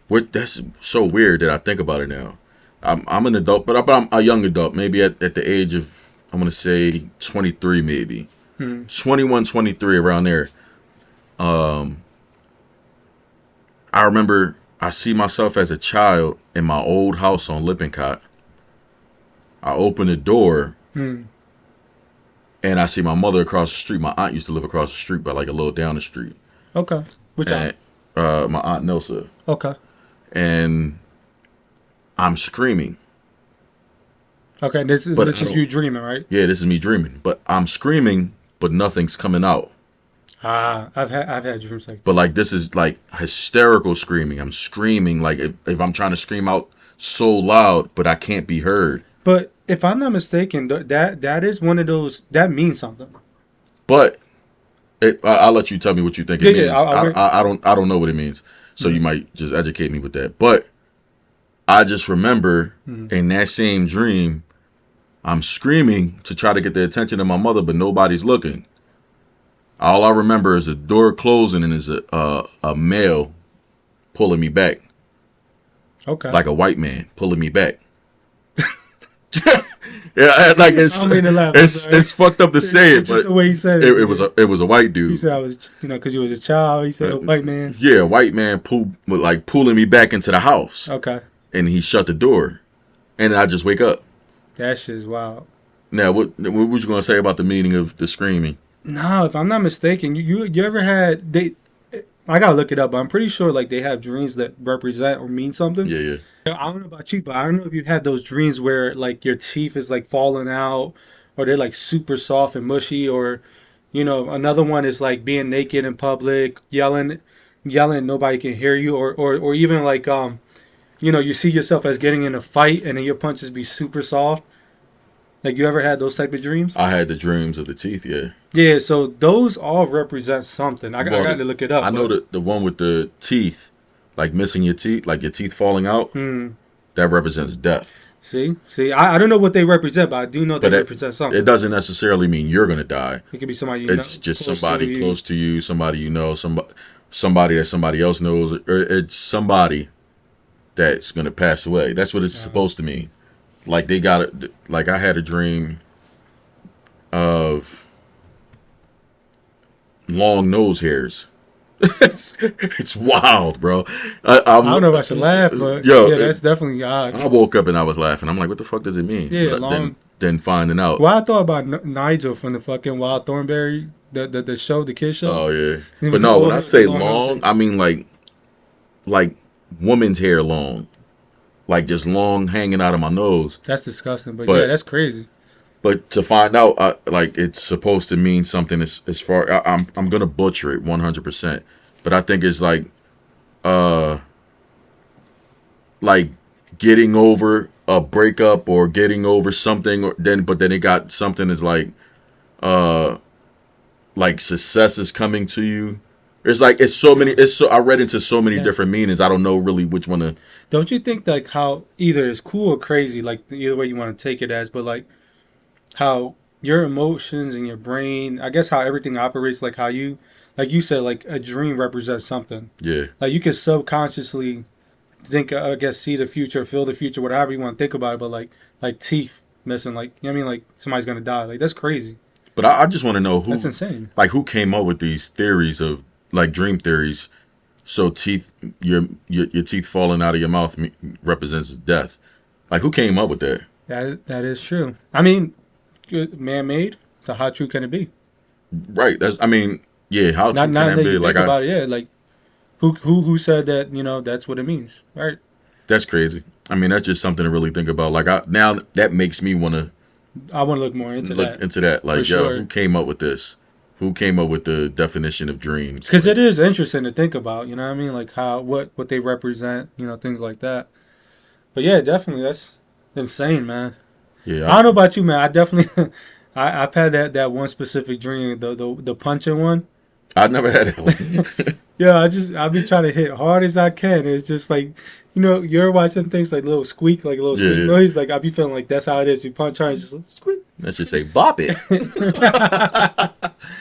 [SPEAKER 3] That's so weird that I think about it now. I'm an adult, but I'm a young adult, maybe at the age of, I'm going to say 23 maybe. 21, 23, around there. I remember I see myself as a child in my old house on Lippincott. I open the door and I see my mother across the street. My aunt used to live across the street, but like a little down the street.
[SPEAKER 4] okay. Which
[SPEAKER 3] And, my aunt Nelsa.
[SPEAKER 4] okay.
[SPEAKER 3] And I'm screaming.
[SPEAKER 4] Okay. This
[SPEAKER 3] But
[SPEAKER 4] is
[SPEAKER 3] I don't-
[SPEAKER 4] you dreaming, right?
[SPEAKER 3] Yeah, this is me dreaming. But I'm screaming, but nothing's coming out.
[SPEAKER 4] I've had dreams like that.
[SPEAKER 3] But like this is like hysterical screaming. I'm screaming like if I'm trying to scream out so loud, but I can't be heard.
[SPEAKER 4] But if I'm not mistaken, that is one of those that means something.
[SPEAKER 3] But I'll let you tell me what you think it
[SPEAKER 4] Yeah, yeah,
[SPEAKER 3] means.
[SPEAKER 4] I'll
[SPEAKER 3] I don't know what it means. So you might just educate me with that. But I just remember in that same dream, I'm screaming to try to get the attention of my mother, but nobody's looking. All I remember is the door closing and is a male pulling me back,
[SPEAKER 4] Okay.
[SPEAKER 3] like a white man pulling me back. Yeah, like
[SPEAKER 4] I don't mean to laugh, I'm sorry.
[SPEAKER 3] it's fucked up to say it,
[SPEAKER 4] It's just
[SPEAKER 3] but
[SPEAKER 4] the way he said it.
[SPEAKER 3] it was a white
[SPEAKER 4] He
[SPEAKER 3] dude.
[SPEAKER 4] said I was, because you was a child. He said, white man.
[SPEAKER 3] Yeah, a white man pulling me back into the house,
[SPEAKER 4] Okay.
[SPEAKER 3] and he shut the door, and I just wake up.
[SPEAKER 4] That shit is wild.
[SPEAKER 3] Now, what was you gonna say about the meaning of the screaming?
[SPEAKER 4] No, if I'm not mistaken, you ever had I gotta look it up, but I'm pretty sure like they have dreams that represent or mean something.
[SPEAKER 3] Yeah.
[SPEAKER 4] I don't know about you, but I don't know if you had those dreams where like your teeth is like falling out, or they're like super soft and mushy, or another one is like being naked in public, yelling, nobody can hear you, or even like you see yourself as getting in a fight and then your punches be super soft. Like you ever had those type of dreams?
[SPEAKER 3] I had the dreams of the teeth. Yeah.
[SPEAKER 4] Yeah, so those all represent something. I got to look it up.
[SPEAKER 3] I know the one with the teeth, like missing your teeth, like your teeth falling out. That represents death.
[SPEAKER 4] See, I don't know what they represent, but I do know they represent something.
[SPEAKER 3] It doesn't necessarily mean you're gonna die.
[SPEAKER 4] It could be somebody
[SPEAKER 3] It's just somebody close to you, somebody you know, somebody that somebody else knows, or it's somebody that's gonna pass away. That's what it's supposed to mean. Like they got it. Like I had a dream of long nose hairs. It's wild, bro.
[SPEAKER 4] I don't know if I should laugh, but yeah, that's definitely odd.
[SPEAKER 3] I woke up and I was laughing. I'm like, what the fuck does it mean?
[SPEAKER 4] Yeah,
[SPEAKER 3] But then finding out.
[SPEAKER 4] Well, I thought about Nigel from the fucking Wild Thornberry, the show, the kids show.
[SPEAKER 3] Oh yeah, but no, when I say long, I mean like woman's hair long, like just long hanging out of my nose.
[SPEAKER 4] That's disgusting, but
[SPEAKER 3] But-
[SPEAKER 4] yeah, that's crazy.
[SPEAKER 3] But to find out, like it's supposed to mean something as far. I'm gonna butcher it 100%, but I think it's like getting over a breakup or getting over something, but then it got something is like success is coming to you. It's so many. I read into so many different meanings. I don't know really which one to.
[SPEAKER 4] Don't you think like how either it's cool or crazy, like either way you want to take it as, but like how your emotions and your brain, I guess how everything operates, like how you said, like a dream represents something.
[SPEAKER 3] Yeah.
[SPEAKER 4] Like you can subconsciously think, I guess, see the future, feel the future, whatever you want to think about it, but like teeth missing, like, you know what I mean? Like somebody's going to die. Like that's crazy.
[SPEAKER 3] But I just want to know who.
[SPEAKER 4] That's insane.
[SPEAKER 3] Like who came up with these theories of like dream theories? So teeth, your teeth falling out of your mouth represents death. Like who came up with that?
[SPEAKER 4] That is true. I mean, man-made. So how true can it be?
[SPEAKER 3] Right. How true can
[SPEAKER 4] Not
[SPEAKER 3] that
[SPEAKER 4] that
[SPEAKER 3] be?
[SPEAKER 4] you
[SPEAKER 3] Like
[SPEAKER 4] think about it, yeah. Like who said that? That's what it means, right?
[SPEAKER 3] that's crazy. I mean, that's just something to really think about. Like now that makes me want to
[SPEAKER 4] I want to look more into
[SPEAKER 3] look
[SPEAKER 4] that.
[SPEAKER 3] into that. Like,
[SPEAKER 4] For sure.
[SPEAKER 3] who came up with this? Who came up with the definition of dreams?
[SPEAKER 4] Because it is interesting to think about, you know what I mean? Like what they represent, things like that. But yeah, definitely, that's insane, man.
[SPEAKER 3] Yeah.
[SPEAKER 4] I don't know about you, man. I definitely, I've had that one specific dream, the punching one.
[SPEAKER 3] I never had that one.
[SPEAKER 4] Yeah, I've been trying to hit hard as I can. It's just like, you're watching things like little squeak, like a little squeak
[SPEAKER 3] Yeah.
[SPEAKER 4] noise. Like I be feeling like that's how it is. You punch hard, it's just like, squeak.
[SPEAKER 3] That should say bop it.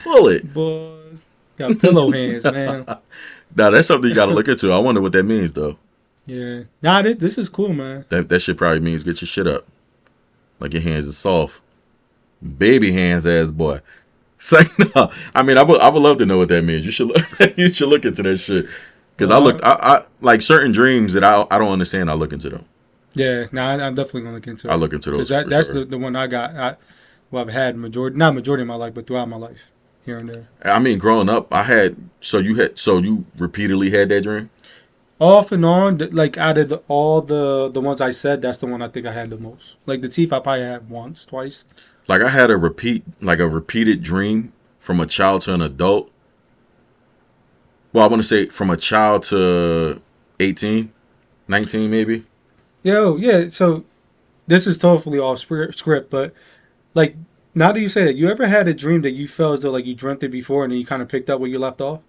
[SPEAKER 3] Pull it.
[SPEAKER 4] Boys got pillow hands, man.
[SPEAKER 3] Now that's something you gotta look into. I wonder what that means though.
[SPEAKER 4] Yeah. Nah, this is cool, man.
[SPEAKER 3] That shit probably means get your shit up. Like your hands are soft. Baby hands ass boy. It's like, no. I mean, I would love to know what that means. You should look into that shit. Because I like certain dreams that I don't understand. I look into them.
[SPEAKER 4] Yeah, I'm definitely gonna look into it.
[SPEAKER 3] I look into those.
[SPEAKER 4] That's sure. the one I got. I've had not majority of my life, but throughout my life, here and there.
[SPEAKER 3] I mean, growing up, so you repeatedly had that dream?
[SPEAKER 4] Off and on, like out of all the ones I said, that's the one I think I had the most. Like the teeth, I probably had once, twice.
[SPEAKER 3] Like I had a repeated dream from a child to an adult. Well, I want to say from a child to 18, 19 maybe.
[SPEAKER 4] Yeah. So this is totally off script, but like now that you say that, you ever had a dream that you felt as though like you dreamt it before and then you kind of picked up where you left off?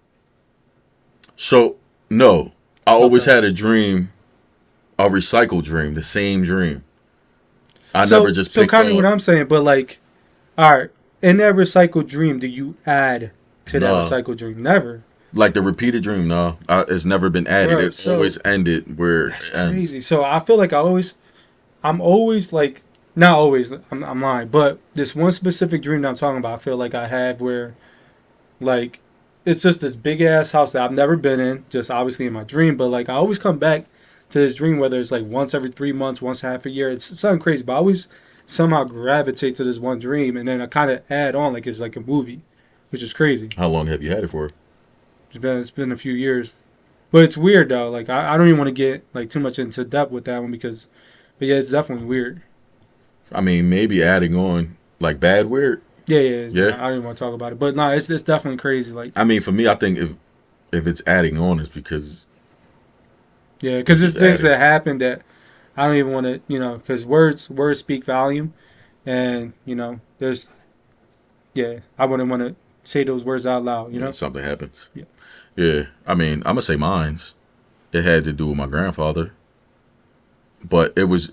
[SPEAKER 3] So no, I always had a dream, a recycled dream, the same dream. I never just picked
[SPEAKER 4] so kind of
[SPEAKER 3] up.
[SPEAKER 4] what I'm saying, but like, all right, in that recycled dream, do you add to that recycled dream? Never.
[SPEAKER 3] Like the repeated dream, no, it's never been added.
[SPEAKER 4] Right,
[SPEAKER 3] It's always ended where
[SPEAKER 4] That's
[SPEAKER 3] it ends.
[SPEAKER 4] crazy. So I feel like I'm always like, not always, I'm lying, but this one specific dream that I'm talking about, I feel like I have where, like, it's just this big ass house that I've never been in, just obviously in my dream, but like I always come back to this dream, whether it's like once every 3 months, once half a year. It's something crazy, but I always somehow gravitate to this one dream, and then I kind of add on like it's like a movie, which is crazy.
[SPEAKER 3] How long have you had it for?
[SPEAKER 4] It's been a few years, but it's weird though. Like I don't even want to get like too much into depth with that one but yeah, it's definitely weird.
[SPEAKER 3] I mean, maybe adding on like bad weird.
[SPEAKER 4] Yeah.
[SPEAKER 3] Yeah.
[SPEAKER 4] I don't even want to talk about it, but no, it's definitely crazy. Like
[SPEAKER 3] I mean, for me, I think if it's adding on, it's because
[SPEAKER 4] yeah, because there's
[SPEAKER 3] Just
[SPEAKER 4] things
[SPEAKER 3] adding.
[SPEAKER 4] that happen that I don't even want to, because words speak volume, and I wouldn't want to say those words out loud.
[SPEAKER 3] something happens.
[SPEAKER 4] Yeah.
[SPEAKER 3] Yeah. I mean, I'm gonna say mine's. It had to do with my grandfather, but it was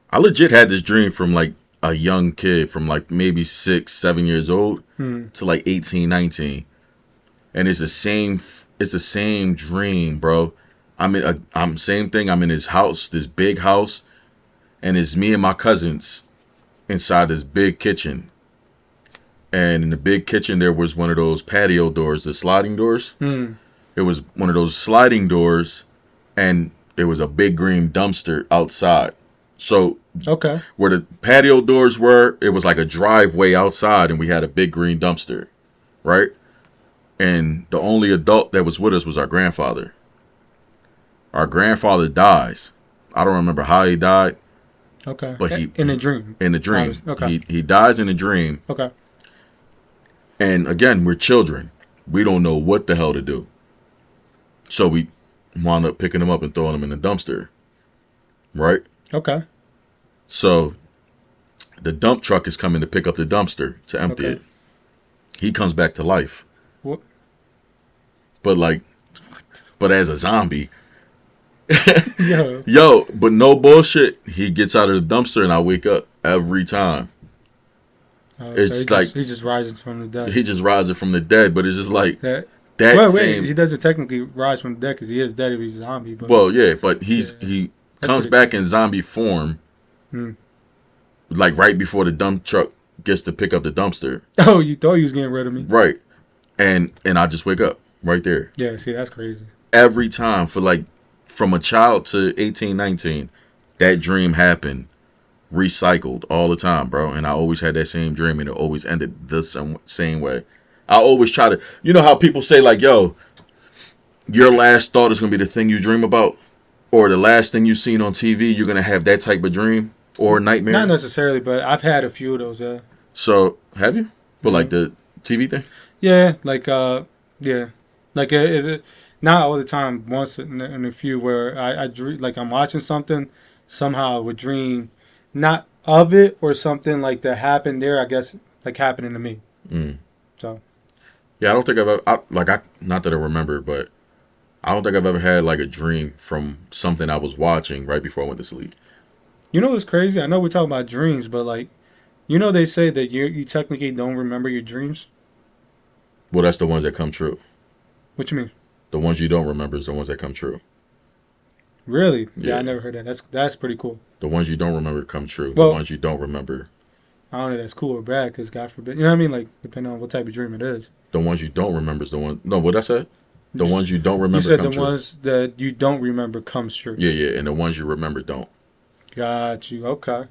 [SPEAKER 3] I legit had this dream from like a young kid, from like maybe 6, 7 years old to like 18, 19, and it's the same dream, bro. I'm same thing. I'm in his house, this big house, and it's me and my cousins inside this big kitchen. And in the big kitchen, there was one of those patio doors, the sliding doors. It was one of those sliding doors, and it was a big green dumpster outside. So
[SPEAKER 4] Okay.
[SPEAKER 3] where the patio doors were, it was like a driveway outside, and we had a big green dumpster, right? And the only adult that was with us was our grandfather. Our grandfather dies. I don't remember how he died.
[SPEAKER 4] Okay.
[SPEAKER 3] But
[SPEAKER 4] in a dream.
[SPEAKER 3] In the dream.
[SPEAKER 4] Okay.
[SPEAKER 3] He dies in a dream.
[SPEAKER 4] Okay.
[SPEAKER 3] And again, we're children. We don't know what the hell to do. So we wound up picking him up and throwing him in the dumpster. Right?
[SPEAKER 4] Okay.
[SPEAKER 3] So the dump truck is coming to pick up the dumpster to empty it. He comes back to life.
[SPEAKER 4] What?
[SPEAKER 3] But as a zombie.
[SPEAKER 4] Yo.
[SPEAKER 3] But no bullshit. He gets out of the dumpster and I wake up every time. It's
[SPEAKER 4] so
[SPEAKER 3] like
[SPEAKER 4] he just rises from the dead.
[SPEAKER 3] he just rises from the dead, but it's just like
[SPEAKER 4] That
[SPEAKER 3] that
[SPEAKER 4] wait,
[SPEAKER 3] same.
[SPEAKER 4] he doesn't technically rise from the dead because he is dead if he's a zombie. But
[SPEAKER 3] Well, yeah, but he comes
[SPEAKER 4] pretty
[SPEAKER 3] back in zombie form, like right before the dump truck gets to pick up the dumpster.
[SPEAKER 4] oh, you thought he was getting rid of me?
[SPEAKER 3] Right, and I just wake up right there
[SPEAKER 4] Yeah. See, that's crazy.
[SPEAKER 3] every time for like from a child to 18, 19. That dream happened, recycled all the time, bro. And I always had that same dream, and it always ended the same way. I always try to, you know how people say like, yo, your last thought is gonna be the thing you dream about, or the last thing you've seen on TV. You're gonna have that type of dream or nightmare.
[SPEAKER 4] Not necessarily, but I've had a few of those. Yeah.
[SPEAKER 3] So have you? But like the TV thing?
[SPEAKER 4] Yeah. Yeah. Like not all the time. Once in a few where I dream, like I'm watching something, somehow I would dream, not of it or something like that happened there. I guess like happening to me. So.
[SPEAKER 3] Yeah, I don't think I've ever, not that I remember, but I don't think I've ever had like a dream from something I was watching right before I went to sleep.
[SPEAKER 4] You know what's crazy? I know we're talking about dreams, but like, you know, they say that you technically don't remember your dreams.
[SPEAKER 3] Well, that's the ones that come true.
[SPEAKER 4] What you mean?
[SPEAKER 3] The ones you don't remember is the ones that come true.
[SPEAKER 4] Really? Yeah,
[SPEAKER 3] Yeah.
[SPEAKER 4] I never heard that. That's pretty cool.
[SPEAKER 3] The ones you don't remember come true.
[SPEAKER 4] Well-
[SPEAKER 3] The ones you don't remember.
[SPEAKER 4] I don't know if that's cool or bad, because God forbid. You know what I mean? Like, depending on what type of dream it is.
[SPEAKER 3] The ones you don't remember is the one. No, what I said? The
[SPEAKER 4] You
[SPEAKER 3] ones you don't remember
[SPEAKER 4] You said
[SPEAKER 3] come
[SPEAKER 4] the
[SPEAKER 3] true.
[SPEAKER 4] ones that you don't remember comes true.
[SPEAKER 3] Yeah, yeah, and the ones you remember don't.
[SPEAKER 4] Got you. Okay.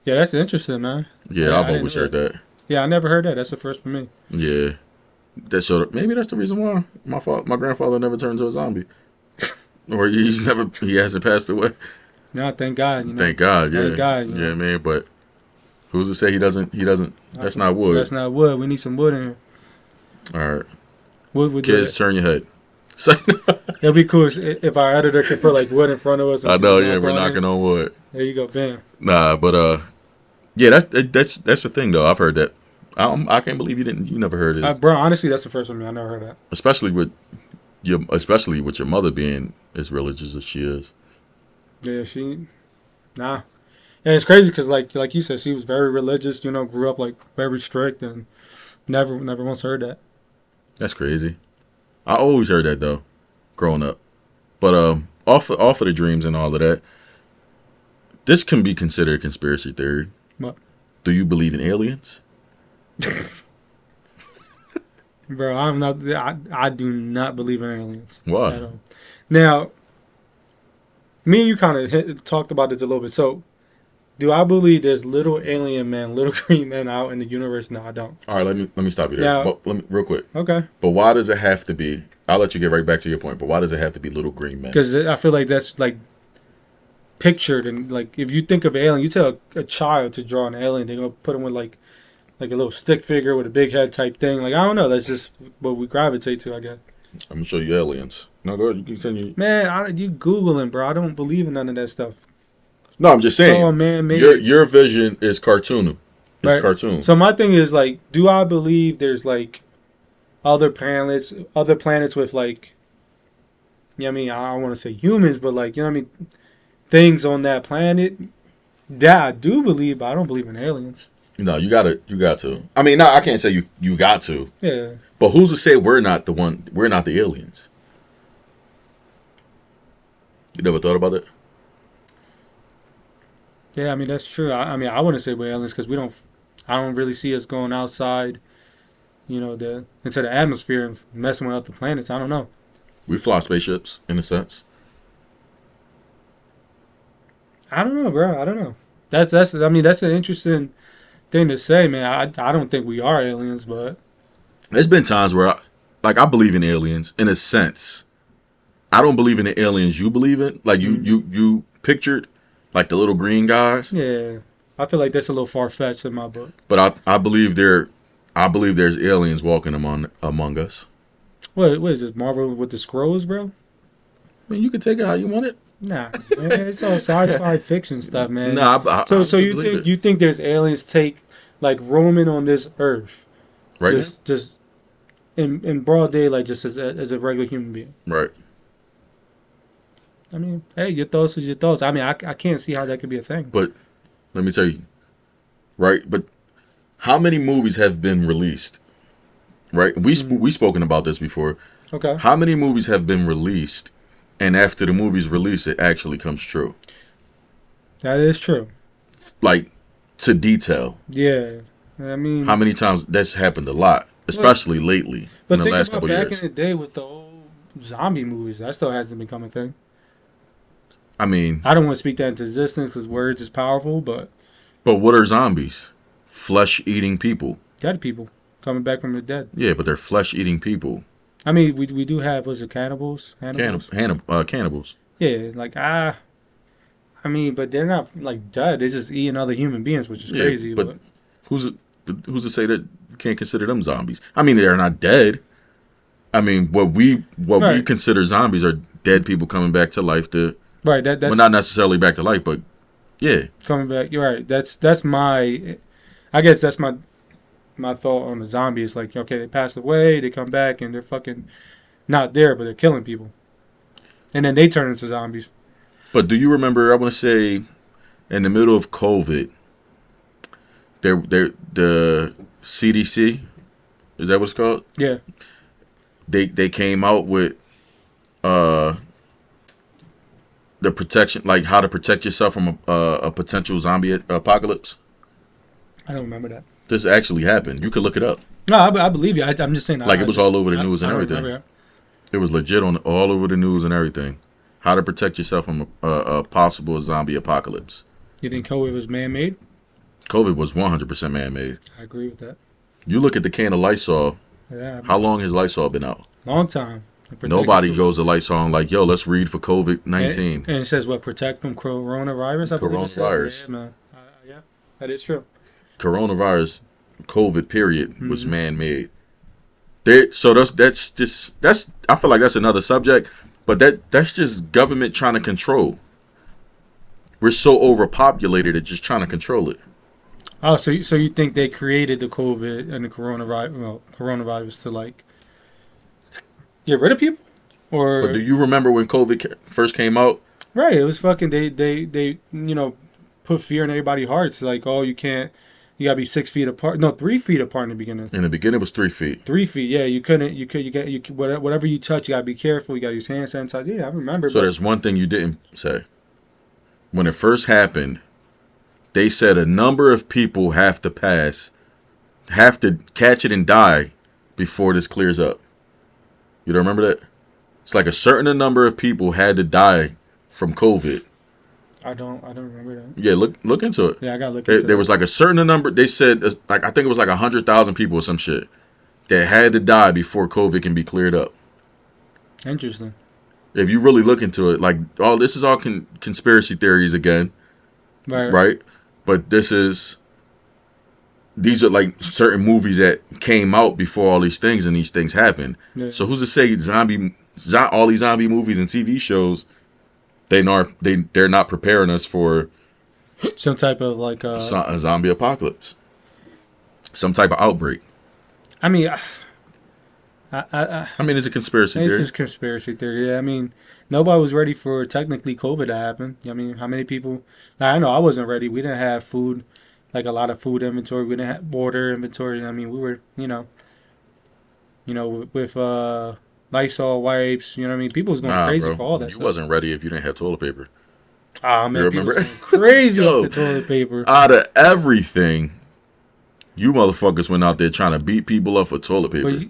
[SPEAKER 4] Yeah, that's interesting, man.
[SPEAKER 3] Yeah,
[SPEAKER 4] Yeah, I
[SPEAKER 3] I've
[SPEAKER 4] didn't
[SPEAKER 3] always
[SPEAKER 4] know
[SPEAKER 3] heard that.
[SPEAKER 4] Yeah, I never heard that. That's the first for me.
[SPEAKER 3] Yeah, maybe that's the reason why my grandfather never turned to a zombie, or he hasn't passed away.
[SPEAKER 4] No, thank God. You know?
[SPEAKER 3] Thank God. Yeah,
[SPEAKER 4] Thank God, you know.
[SPEAKER 3] yeah, man. But who's to say he doesn't? He doesn't. That's not wood.
[SPEAKER 4] That's not wood. We need some wood in here.
[SPEAKER 3] All right,
[SPEAKER 4] Wood would do
[SPEAKER 3] kids,
[SPEAKER 4] it.
[SPEAKER 3] turn your head. So,
[SPEAKER 4] It'd be cool if our editor could put like wood in front of us. and
[SPEAKER 3] I know.
[SPEAKER 4] just
[SPEAKER 3] Yeah,
[SPEAKER 4] knock
[SPEAKER 3] we're
[SPEAKER 4] on it.
[SPEAKER 3] knocking on wood.
[SPEAKER 4] There you go, bam.
[SPEAKER 3] Nah, but yeah, that's the thing though. I've heard that. I can't believe you never heard it,
[SPEAKER 4] Bro, honestly, that's the first one. I never heard that.
[SPEAKER 3] especially with your mother being as religious as she is.
[SPEAKER 4] Yeah, nah. And it's crazy because like you said, she was very religious. You know, grew up like very strict and never once heard that.
[SPEAKER 3] That's crazy. I always heard that though, growing up. But off of the dreams and all of that, this can be considered a conspiracy theory.
[SPEAKER 4] What?
[SPEAKER 3] Do you believe in aliens?
[SPEAKER 4] Bro, I'm not. I do not believe in aliens. at
[SPEAKER 3] Why?
[SPEAKER 4] all. Now, me and you kind of talked about this a little bit. So, do I believe there's little alien men, little green men out in the universe? No, I don't.
[SPEAKER 3] All right, let me stop you there.
[SPEAKER 4] Now-
[SPEAKER 3] But real quick.
[SPEAKER 4] Okay.
[SPEAKER 3] But why does it have to be? I'll let you get right back to your point. But why does it have to be little green men?
[SPEAKER 4] Because I feel like that's like pictured, and like if you think of alien, you tell a child to draw an alien, they're gonna put him with like a little stick figure with a big head type thing. Like I don't know, that's just what we gravitate to, I guess.
[SPEAKER 3] I'm gonna show you aliens. No, go ahead. You continue.
[SPEAKER 4] Man, you googling, bro? I don't believe in none of that stuff.
[SPEAKER 3] No, I'm just
[SPEAKER 4] It's all
[SPEAKER 3] saying.
[SPEAKER 4] man-made.
[SPEAKER 3] Your vision is cartoon. It's
[SPEAKER 4] Right.
[SPEAKER 3] cartoon.
[SPEAKER 4] So my thing is like, do I believe there's like other planets with like, you know what I mean? I don't want to say humans, but like, you know what I mean? Things on that planet. That I do believe, but I don't believe in aliens.
[SPEAKER 3] No, you got to. I mean, no, I can't say you got to.
[SPEAKER 4] Yeah.
[SPEAKER 3] But who's to say we're not the aliens? You never thought about it?
[SPEAKER 4] Yeah, I mean that's true. I mean I wouldn't say we're aliens because I don't really see us going outside, you know, into the atmosphere and messing with other planets. I don't know.
[SPEAKER 3] We fly spaceships, in a sense.
[SPEAKER 4] I don't know, bro. I don't know. That's I mean that's an interesting thing to say, man. I don't think we are aliens, but
[SPEAKER 3] There's been times where I believe in aliens, in a sense. I don't believe in the aliens you believe in. Like you pictured, like the little green guys.
[SPEAKER 4] yeah, I feel like that's a little far fetched in my book.
[SPEAKER 3] But I believe there's aliens walking among us.
[SPEAKER 4] What is this Marvel with the scrolls, bro?
[SPEAKER 3] I mean, you can take it how you want it.
[SPEAKER 4] Nah, man, it's all sci-fi fiction stuff, man.
[SPEAKER 3] Nah, I
[SPEAKER 4] So
[SPEAKER 3] honestly
[SPEAKER 4] you
[SPEAKER 3] believe
[SPEAKER 4] think
[SPEAKER 3] it.
[SPEAKER 4] you think there's aliens take like roaming on this earth,
[SPEAKER 3] Right?
[SPEAKER 4] just in broad daylight, just as a regular human being?
[SPEAKER 3] Right.
[SPEAKER 4] I mean, hey, your thoughts is your thoughts. I mean, I can't see how that could be a thing.
[SPEAKER 3] But let me tell you, right? But how many movies have been released? Right? We spoken about this before.
[SPEAKER 4] Okay.
[SPEAKER 3] How many movies have been released, and after the movie's release, it actually comes true?
[SPEAKER 4] That is true.
[SPEAKER 3] Like, to detail.
[SPEAKER 4] Yeah. I mean,
[SPEAKER 3] How many times that's happened a lot, especially lately,
[SPEAKER 4] but
[SPEAKER 3] in the
[SPEAKER 4] think
[SPEAKER 3] last
[SPEAKER 4] about
[SPEAKER 3] couple
[SPEAKER 4] back
[SPEAKER 3] years.
[SPEAKER 4] in the day with the old zombie movies. That still hasn't become a thing.
[SPEAKER 3] I mean,
[SPEAKER 4] I don't want to speak that into existence because words is powerful, but
[SPEAKER 3] but what are zombies? Flesh-eating people.
[SPEAKER 4] dead people coming back from the dead.
[SPEAKER 3] Yeah, but they're flesh-eating people.
[SPEAKER 4] I mean, we do have, was it cannibals?
[SPEAKER 3] Cannibals.
[SPEAKER 4] Yeah, like, I mean, but they're not, like, dead. They're just eating other human beings, which is
[SPEAKER 3] Yeah,
[SPEAKER 4] crazy.
[SPEAKER 3] but who's to say that you can't consider them zombies? I mean, they're not dead. I mean, what we
[SPEAKER 4] Right.
[SPEAKER 3] consider zombies are dead people coming back to life to,
[SPEAKER 4] right, that's
[SPEAKER 3] well, not necessarily back to life, but yeah.
[SPEAKER 4] coming back. You're right. That's my, I guess that's my thought on the zombie. Is like, okay, they passed away, they come back, and they're fucking not there, but they're killing people. And then they turn into zombies.
[SPEAKER 3] But do you remember, I want to say, in the middle of COVID, the CDC, is that what it's called?
[SPEAKER 4] Yeah.
[SPEAKER 3] They came out with the protection, like how to protect yourself from a potential zombie apocalypse.
[SPEAKER 4] I don't remember that.
[SPEAKER 3] This actually happened. You could look it up.
[SPEAKER 4] No, I believe you. I'm just saying.
[SPEAKER 3] Like, it was all over the news and
[SPEAKER 4] I don't
[SPEAKER 3] everything.
[SPEAKER 4] remember
[SPEAKER 3] It was legit on all over the news and everything. How to protect yourself from a possible zombie apocalypse.
[SPEAKER 4] that. You think COVID was man-made?
[SPEAKER 3] COVID was 100% man-made.
[SPEAKER 4] I agree with that.
[SPEAKER 3] You look at the can of Lysol.
[SPEAKER 4] Yeah.
[SPEAKER 3] How long has Lysol been out?
[SPEAKER 4] Long time.
[SPEAKER 3] Nobody goes to Lysol and like, yo, let's read for COVID-19.
[SPEAKER 4] And it says what? Protect from coronavirus. I believe it says.
[SPEAKER 3] Coronavirus.
[SPEAKER 4] Yeah, man. Yeah, that is true.
[SPEAKER 3] Coronavirus, COVID period, was
[SPEAKER 4] Mm-hmm.
[SPEAKER 3] man-made. So that's just I feel like that's another subject, but that's just government trying to control. We're so overpopulated, it's just trying to control it.
[SPEAKER 4] Oh, so you think they created the COVID and the coronavirus to like get rid of people, or
[SPEAKER 3] But do you remember when COVID first came out?
[SPEAKER 4] right? It was fucking they put fear in everybody's hearts. Like, oh, you gotta be 6 feet apart. No, 3 feet apart in the beginning.
[SPEAKER 3] In the beginning, it was 3 feet.
[SPEAKER 4] 3 feet. Yeah, you whatever you touch, you gotta be careful. You gotta use hand sanitizer. Yeah, I remember.
[SPEAKER 3] So
[SPEAKER 4] but
[SPEAKER 3] there's one thing you didn't say. When it first happened, they said a number of people have to catch it and die before this clears up. You don't remember that? It's like a certain number of people had to die from COVID.
[SPEAKER 4] I don't remember that.
[SPEAKER 3] Yeah, look into it.
[SPEAKER 4] Yeah, I gotta look into
[SPEAKER 3] There was like a certain number. They said, like, I think it was like 100,000 people or some shit that had to die before COVID can be cleared up.
[SPEAKER 4] Interesting.
[SPEAKER 3] If you really look into it, like, this is all conspiracy theories again, right? But these are like certain movies that came out before all these things, and these things happened.
[SPEAKER 4] Yeah.
[SPEAKER 3] So who's to say all these zombie movies and TV shows, they're not preparing us for
[SPEAKER 4] Some type of like
[SPEAKER 3] a zombie apocalypse, some type of outbreak.
[SPEAKER 4] I mean, I
[SPEAKER 3] I mean, it's a conspiracy
[SPEAKER 4] it's
[SPEAKER 3] theory.
[SPEAKER 4] just conspiracy theory. Yeah, I mean, nobody was ready for technically COVID to happen. I mean, how many people? I know I wasn't ready. We didn't have food, like a lot of food inventory. We didn't have water inventory. I mean, we were, with Lysol wipes. You know what I mean? People was going crazy
[SPEAKER 3] bro,
[SPEAKER 4] for all that
[SPEAKER 3] you
[SPEAKER 4] stuff.
[SPEAKER 3] wasn't ready if you didn't have toilet paper.
[SPEAKER 4] Ah, man,
[SPEAKER 3] You
[SPEAKER 4] people
[SPEAKER 3] remember?
[SPEAKER 4] was going crazy
[SPEAKER 3] Yo.
[SPEAKER 4] off the toilet paper.
[SPEAKER 3] Out of everything, you motherfuckers went out there trying to beat people up for toilet paper.
[SPEAKER 4] But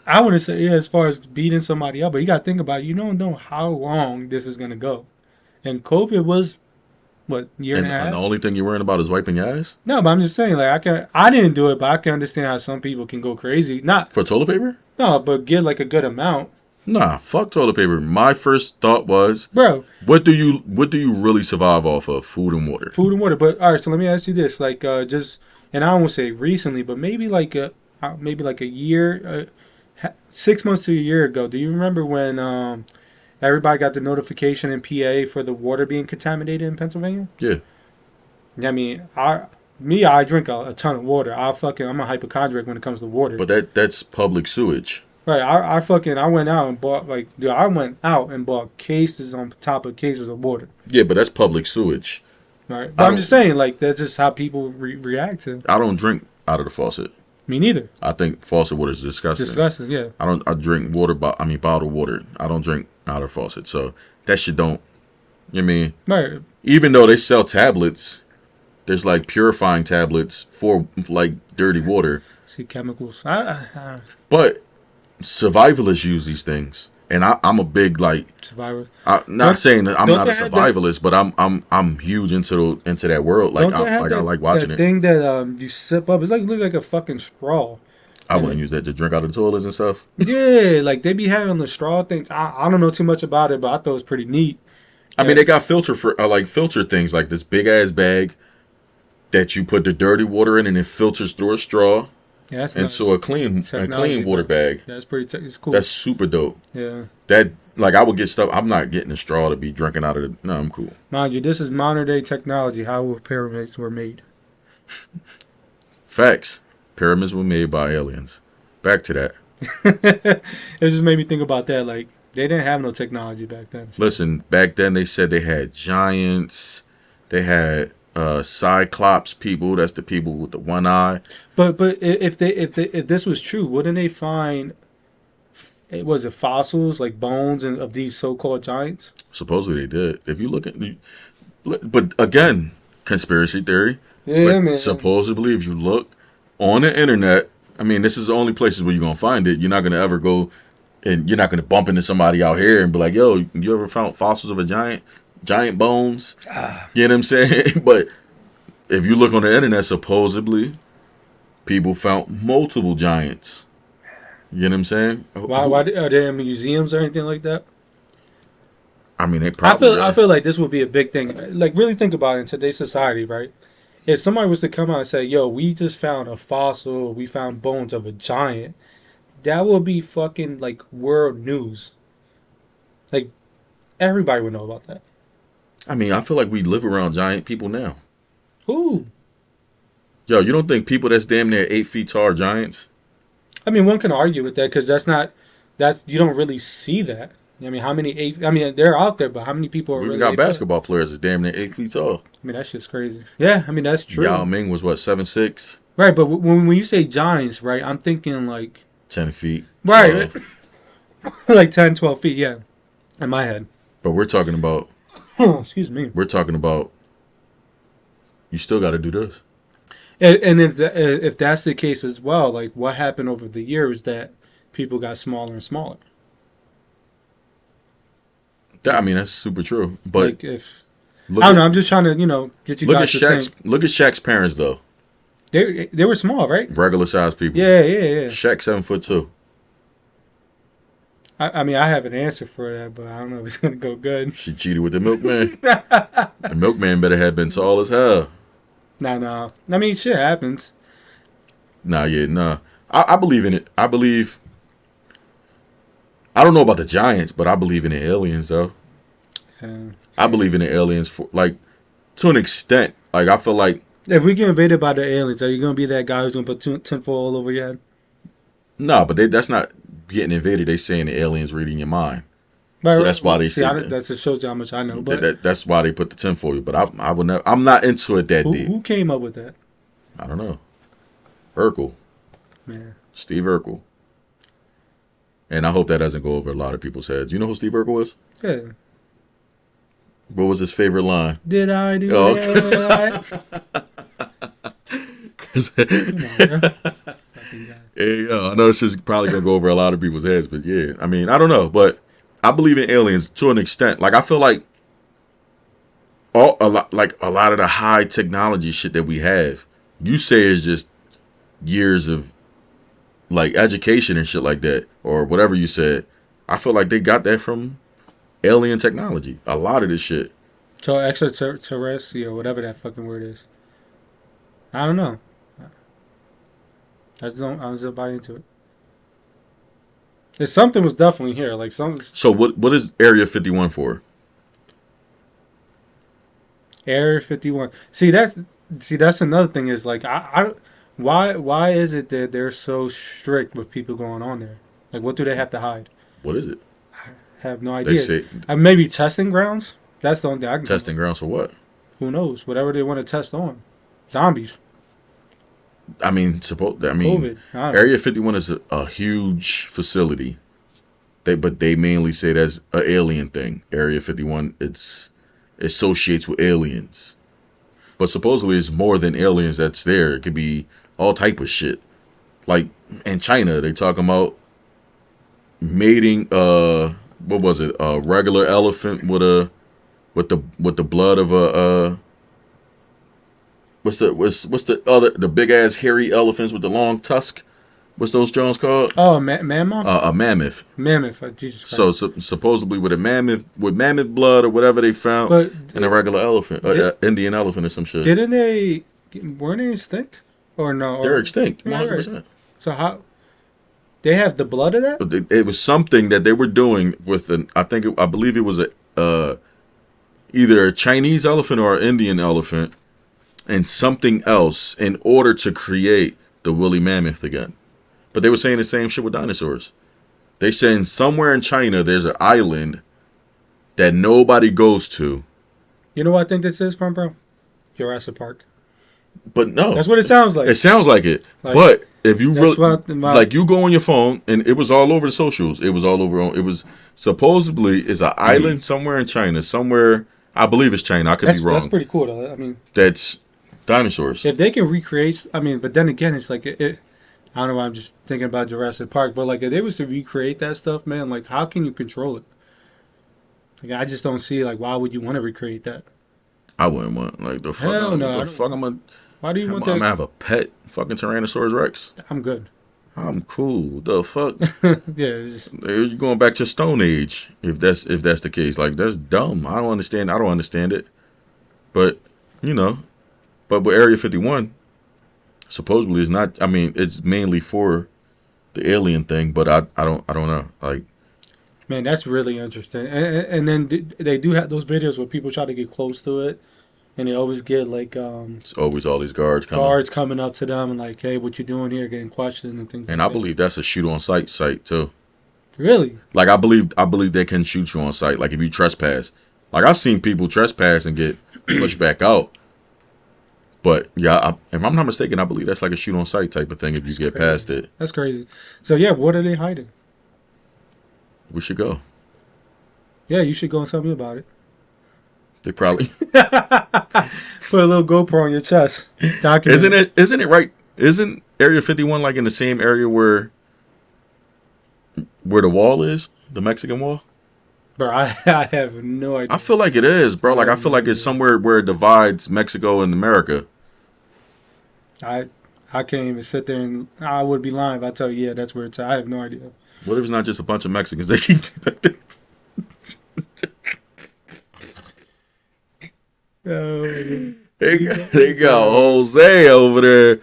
[SPEAKER 4] I wouldn't say, yeah, as far as beating somebody up, but you got to think about it. You don't know how long this is going to go. And COVID was, what, year and a half?
[SPEAKER 3] And the only thing you're worrying about is wiping your ass?
[SPEAKER 4] No, but I'm just saying, like, I didn't do it, but I can understand how some people can go crazy.
[SPEAKER 3] For toilet paper?
[SPEAKER 4] No, but get like a good amount.
[SPEAKER 3] Nah, fuck toilet paper. My first thought was,
[SPEAKER 4] Bro,
[SPEAKER 3] what do you really survive off of? Food and water.
[SPEAKER 4] food and water. But all right, so let me ask you this, like, and I won't say recently, but maybe like a year, 6 months to a year ago. Do you remember when everybody got the notification in PA for the water being contaminated in Pennsylvania?
[SPEAKER 3] Yeah.
[SPEAKER 4] I mean, I drink a ton of water. I'm a hypochondriac when it comes to water.
[SPEAKER 3] But that's public sewage.
[SPEAKER 4] Right, I went out and bought cases on top of cases of water.
[SPEAKER 3] Yeah, but that's public sewage.
[SPEAKER 4] Right, but I'm just saying, like, that's just how people react to.
[SPEAKER 3] I don't drink out of the faucet.
[SPEAKER 4] Me neither.
[SPEAKER 3] I think faucet water is disgusting.
[SPEAKER 4] Disgusting, yeah.
[SPEAKER 3] I drink bottled water. I don't drink out of the faucet. So that shit don't, you know what I mean?
[SPEAKER 4] Right.
[SPEAKER 3] Even though they sell tablets, there's like purifying tablets for like dirty water.
[SPEAKER 4] See chemicals.
[SPEAKER 3] But survivalists use these things. And I'm a big like
[SPEAKER 4] Survivors.
[SPEAKER 3] not saying that I'm
[SPEAKER 4] don't
[SPEAKER 3] not a
[SPEAKER 4] they have
[SPEAKER 3] survivalist, but I'm huge into that world. Like
[SPEAKER 4] Don't they have
[SPEAKER 3] I like watching
[SPEAKER 4] that
[SPEAKER 3] it.
[SPEAKER 4] thing that you sip up? It's like look like a fucking straw.
[SPEAKER 3] I wouldn't use that to drink out of the toilets and stuff.
[SPEAKER 4] Yeah, like they be having the straw things. I don't know too much about it, but I thought it was pretty neat.
[SPEAKER 3] I mean, they got filter things like this big ass bag that you put the dirty water in and it filters through a straw
[SPEAKER 4] Yeah, that's
[SPEAKER 3] into a clean water bag.
[SPEAKER 4] Yeah, it's pretty. It's cool.
[SPEAKER 3] That's super dope.
[SPEAKER 4] Yeah.
[SPEAKER 3] That like I would get stuff. I'm not getting a straw to be drinking out of the. No, I'm cool.
[SPEAKER 4] Mind you, this is modern day technology. How pyramids were made.
[SPEAKER 3] Facts. Pyramids were made by aliens. Back to that.
[SPEAKER 4] It just made me think about that. Like they didn't have no technology back then. So.
[SPEAKER 3] Listen, back then they said they had giants. They had Cyclops people. That's the people with the one eye.
[SPEAKER 4] But if this was true, wouldn't they find was it fossils like bones and of these so-called giants?
[SPEAKER 3] Supposedly they did. If you look at, but again, conspiracy theory.
[SPEAKER 4] Yeah,
[SPEAKER 3] But
[SPEAKER 4] man.
[SPEAKER 3] supposedly, if you look on the internet, I mean, this is the only places where you're gonna find it. You're not gonna ever go, and you're not gonna bump into somebody out here and be like, "Yo, you ever found fossils of a giant bones?" You know what I'm saying? But if you look on the internet, supposedly, people found multiple giants. You know what I'm saying?
[SPEAKER 4] Why are there museums or anything like that?
[SPEAKER 3] I mean, they probably.
[SPEAKER 4] I feel like this would be a big thing. Like, really think about it in today's society, right? If somebody was to come out and say, "Yo, we just found a fossil, we found bones of a giant," that would be fucking like world news. Like, everybody would know about that.
[SPEAKER 3] I mean, I feel like we live around giant people now.
[SPEAKER 4] Who?
[SPEAKER 3] Yo, you don't think people that's damn near 8 feet tall are giants?
[SPEAKER 4] I mean, one can argue with that because that's you don't really see that. I mean, how many I mean, they're out there, but how many people are
[SPEAKER 3] We
[SPEAKER 4] really
[SPEAKER 3] got
[SPEAKER 4] 8 foot?
[SPEAKER 3] basketball players that's damn near 8 feet tall.
[SPEAKER 4] I mean, that shit's crazy. Yeah, I mean, that's true.
[SPEAKER 3] Yao Ming was what, 7'6",
[SPEAKER 4] Right, but when you say giants, right, I'm thinking like
[SPEAKER 3] 10 feet.
[SPEAKER 4] Right.
[SPEAKER 3] 12.
[SPEAKER 4] like 10, 12 feet, yeah, in my head.
[SPEAKER 3] But we're talking about.
[SPEAKER 4] Excuse me.
[SPEAKER 3] We're talking about. You still got to do this.
[SPEAKER 4] And if that's the case as well, like what happened over the years that people got smaller and smaller.
[SPEAKER 3] I mean, that's super true. But
[SPEAKER 4] Like if
[SPEAKER 3] look
[SPEAKER 4] I don't
[SPEAKER 3] at,
[SPEAKER 4] know, I'm just trying to get you
[SPEAKER 3] look at
[SPEAKER 4] guys to
[SPEAKER 3] Shaq's.
[SPEAKER 4] think.
[SPEAKER 3] Look at Shaq's parents though.
[SPEAKER 4] They were small, right?
[SPEAKER 3] Regular sized people.
[SPEAKER 4] Yeah.
[SPEAKER 3] Shaq 7'2".
[SPEAKER 4] I mean, I have an answer for that, but I don't know if it's gonna go good.
[SPEAKER 3] She cheated with the milkman. The milkman better have been tall as hell.
[SPEAKER 4] No. I mean, shit happens.
[SPEAKER 3] Nah. I believe in it. I believe. I don't know about the giants, but I believe in the aliens though. I believe in the aliens for like to an extent. Like I feel like
[SPEAKER 4] If we get invaded by the aliens, are you gonna be that guy who's gonna put tinfoil all over your head?
[SPEAKER 3] no, but that's not getting invaded. They saying the aliens reading your mind.
[SPEAKER 4] Right,
[SPEAKER 3] So that's why they said that.
[SPEAKER 4] That just shows you how much I know. But
[SPEAKER 3] That's why they put the tinfoil. But I would never. I'm not into it that deep.
[SPEAKER 4] who came up with that?
[SPEAKER 3] I don't know. Urkel,
[SPEAKER 4] Man,
[SPEAKER 3] Steve Urkel, and I hope that doesn't go over a lot of people's heads. You know who Steve Urkel is?
[SPEAKER 4] yeah.
[SPEAKER 3] What was his favorite line?
[SPEAKER 4] Did I do
[SPEAKER 3] Oh,
[SPEAKER 4] that? Come on, man. Fucking guy.
[SPEAKER 3] Yeah, I know this is probably gonna go over a lot of people's heads, but yeah, I mean, I don't know, but I believe in aliens to an extent. Like I feel like a lot of the high technology shit that we have, you say is just years of like education and shit like that, or whatever you said. I feel like they got that from alien technology. A lot of this shit.
[SPEAKER 4] So extraterrestrial, whatever that fucking word is. I don't know. I just don't buy into it. If something was definitely here, like some
[SPEAKER 3] So what is Area 51 for?
[SPEAKER 4] Area 51. See that's another thing is like why is it that they're so strict with people going on there? Like what do they have to hide?
[SPEAKER 3] What is it?
[SPEAKER 4] I have no
[SPEAKER 3] They
[SPEAKER 4] idea.
[SPEAKER 3] say
[SPEAKER 4] Maybe testing grounds. That's the only thing I can.
[SPEAKER 3] testing grounds for what?
[SPEAKER 4] Who knows? Whatever they want to test on. Zombies.
[SPEAKER 3] I mean,
[SPEAKER 4] COVID. I don't know.
[SPEAKER 3] Area 51 is a huge facility. But they mainly say that's an alien thing. Area 51, it's associates with aliens. But supposedly it's more than aliens that's there. It could be all type of shit. Like in China, they talking about mating what was it? A regular elephant with the blood of a what's the big ass hairy elephants with the long tusk? What's those Jones called?
[SPEAKER 4] Oh, mammoth?
[SPEAKER 3] A mammoth.
[SPEAKER 4] Mammoth. Jesus Christ.
[SPEAKER 3] So supposedly with mammoth blood or whatever they found
[SPEAKER 4] But
[SPEAKER 3] in a regular elephant, Indian elephant or some shit.
[SPEAKER 4] weren't they extinct? Or no?
[SPEAKER 3] They're extinct,
[SPEAKER 4] Yeah,
[SPEAKER 3] 100%.
[SPEAKER 4] So how? They have the blood of that?
[SPEAKER 3] It was something that they were doing with I believe it was either a Chinese elephant or an Indian elephant and something else in order to create the woolly mammoth again. But they were saying the same shit with dinosaurs. They saying somewhere in China there's an island that nobody goes to.
[SPEAKER 4] You know what I think this is from, bro? Jurassic Park.
[SPEAKER 3] But no,
[SPEAKER 4] That's what it sounds like.
[SPEAKER 3] it sounds like it.
[SPEAKER 4] Like,
[SPEAKER 3] but if you
[SPEAKER 4] that's
[SPEAKER 3] really
[SPEAKER 4] what
[SPEAKER 3] like, you go on your phone, and it was all over the socials. It was all over. It was supposedly it's an island somewhere in China, somewhere. I believe it's China. I could be wrong.
[SPEAKER 4] That's pretty cool, though. I mean,
[SPEAKER 3] That's dinosaurs.
[SPEAKER 4] if they can recreate, I mean, but then again, it's like I don't know why I'm just thinking about Jurassic Park, but like if they was to recreate that stuff, man, like how can you control it? Like I just don't see like why would you want to recreate that?
[SPEAKER 3] I wouldn't want like the fuck.
[SPEAKER 4] Hell no, I
[SPEAKER 3] The
[SPEAKER 4] don't-
[SPEAKER 3] fuck, I'm gonna
[SPEAKER 4] Why do you want
[SPEAKER 3] I'm
[SPEAKER 4] that?
[SPEAKER 3] gonna have a pet fucking Tyrannosaurus Rex.
[SPEAKER 4] I'm good.
[SPEAKER 3] I'm cool. The fuck.
[SPEAKER 4] Yeah, it's just,
[SPEAKER 3] You're going back to Stone Age if that's the case. Like, that's dumb. I don't understand it. But but with Area 51, supposedly it's not. I mean, it's mainly for the alien thing. But I don't know. Like,
[SPEAKER 4] man, that's really interesting. And then they do have those videos where people try to get close to it, and they always get like
[SPEAKER 3] it's always all these guards coming.
[SPEAKER 4] guards coming up to them and like, hey, what you doing here? Getting questioned and things.
[SPEAKER 3] And
[SPEAKER 4] like
[SPEAKER 3] I believe that's a shoot on sight site too.
[SPEAKER 4] that. Really.
[SPEAKER 3] Like, I believe they can shoot you on sight. Like, if you trespass. Like, I've seen people trespass and get pushed back out. But yeah, if I'm not mistaken, I believe that's like a shoot on sight type of thing. If you get
[SPEAKER 4] crazy.
[SPEAKER 3] past it,
[SPEAKER 4] That's crazy. So yeah, what are they hiding?
[SPEAKER 3] we should go.
[SPEAKER 4] Yeah, you should go and tell me about it.
[SPEAKER 3] They probably
[SPEAKER 4] Put a little GoPro on your chest. Document.
[SPEAKER 3] Isn't it right? Isn't Area 51 like in the same area where the wall is, the Mexican wall?
[SPEAKER 4] Bro, I have no idea.
[SPEAKER 3] I feel like it is, bro. Like, I feel like it's somewhere where it divides Mexico and America.
[SPEAKER 4] I can't even sit there and I would be lying if I tell you, yeah, that's where it's at. I have no idea.
[SPEAKER 3] What if it's not just a bunch of Mexicans that keep back there?
[SPEAKER 4] Oh,
[SPEAKER 3] They got Jose over there.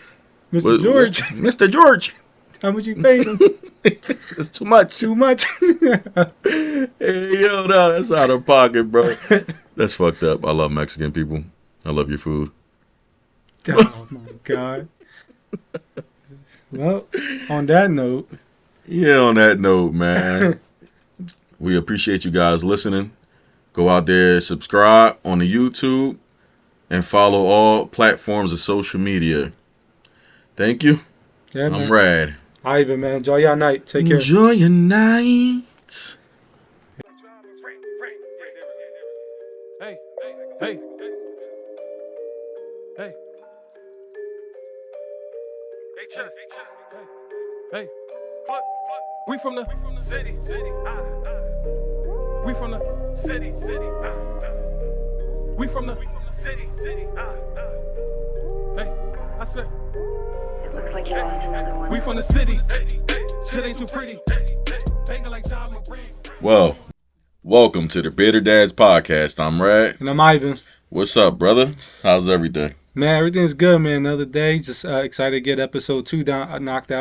[SPEAKER 4] Mr. George,
[SPEAKER 3] Mr. George.
[SPEAKER 4] how much you paying him?
[SPEAKER 3] It's too much.
[SPEAKER 4] Too much.
[SPEAKER 3] Hey, yo, no, that's out of pocket, bro. That's fucked up. I love Mexican people. I love your food.
[SPEAKER 4] Oh my god. Well, on that note,
[SPEAKER 3] Yeah, on that note, man, we appreciate you guys listening. Go out there, subscribe on the YouTube, and follow all platforms of social media. Thank you.
[SPEAKER 4] yeah, man.
[SPEAKER 3] I'm Rad.
[SPEAKER 4] Ivan, man, enjoy your night. Take care.
[SPEAKER 3] Enjoy your night.
[SPEAKER 1] Hey, hey, hey. Hey, we from the city, we from the city, we from the city, Hey, I said,
[SPEAKER 2] It looks like you lost another one.
[SPEAKER 1] we from the city. Shit ain't too pretty. Banging like John Moran.
[SPEAKER 3] Well, welcome to the Bitter Dads Podcast. I'm Rad.
[SPEAKER 4] And I'm Ivan.
[SPEAKER 3] What's up, brother? How's everything?
[SPEAKER 4] Man, everything's good, man. Another day. Just excited to get episode 2 knocked out.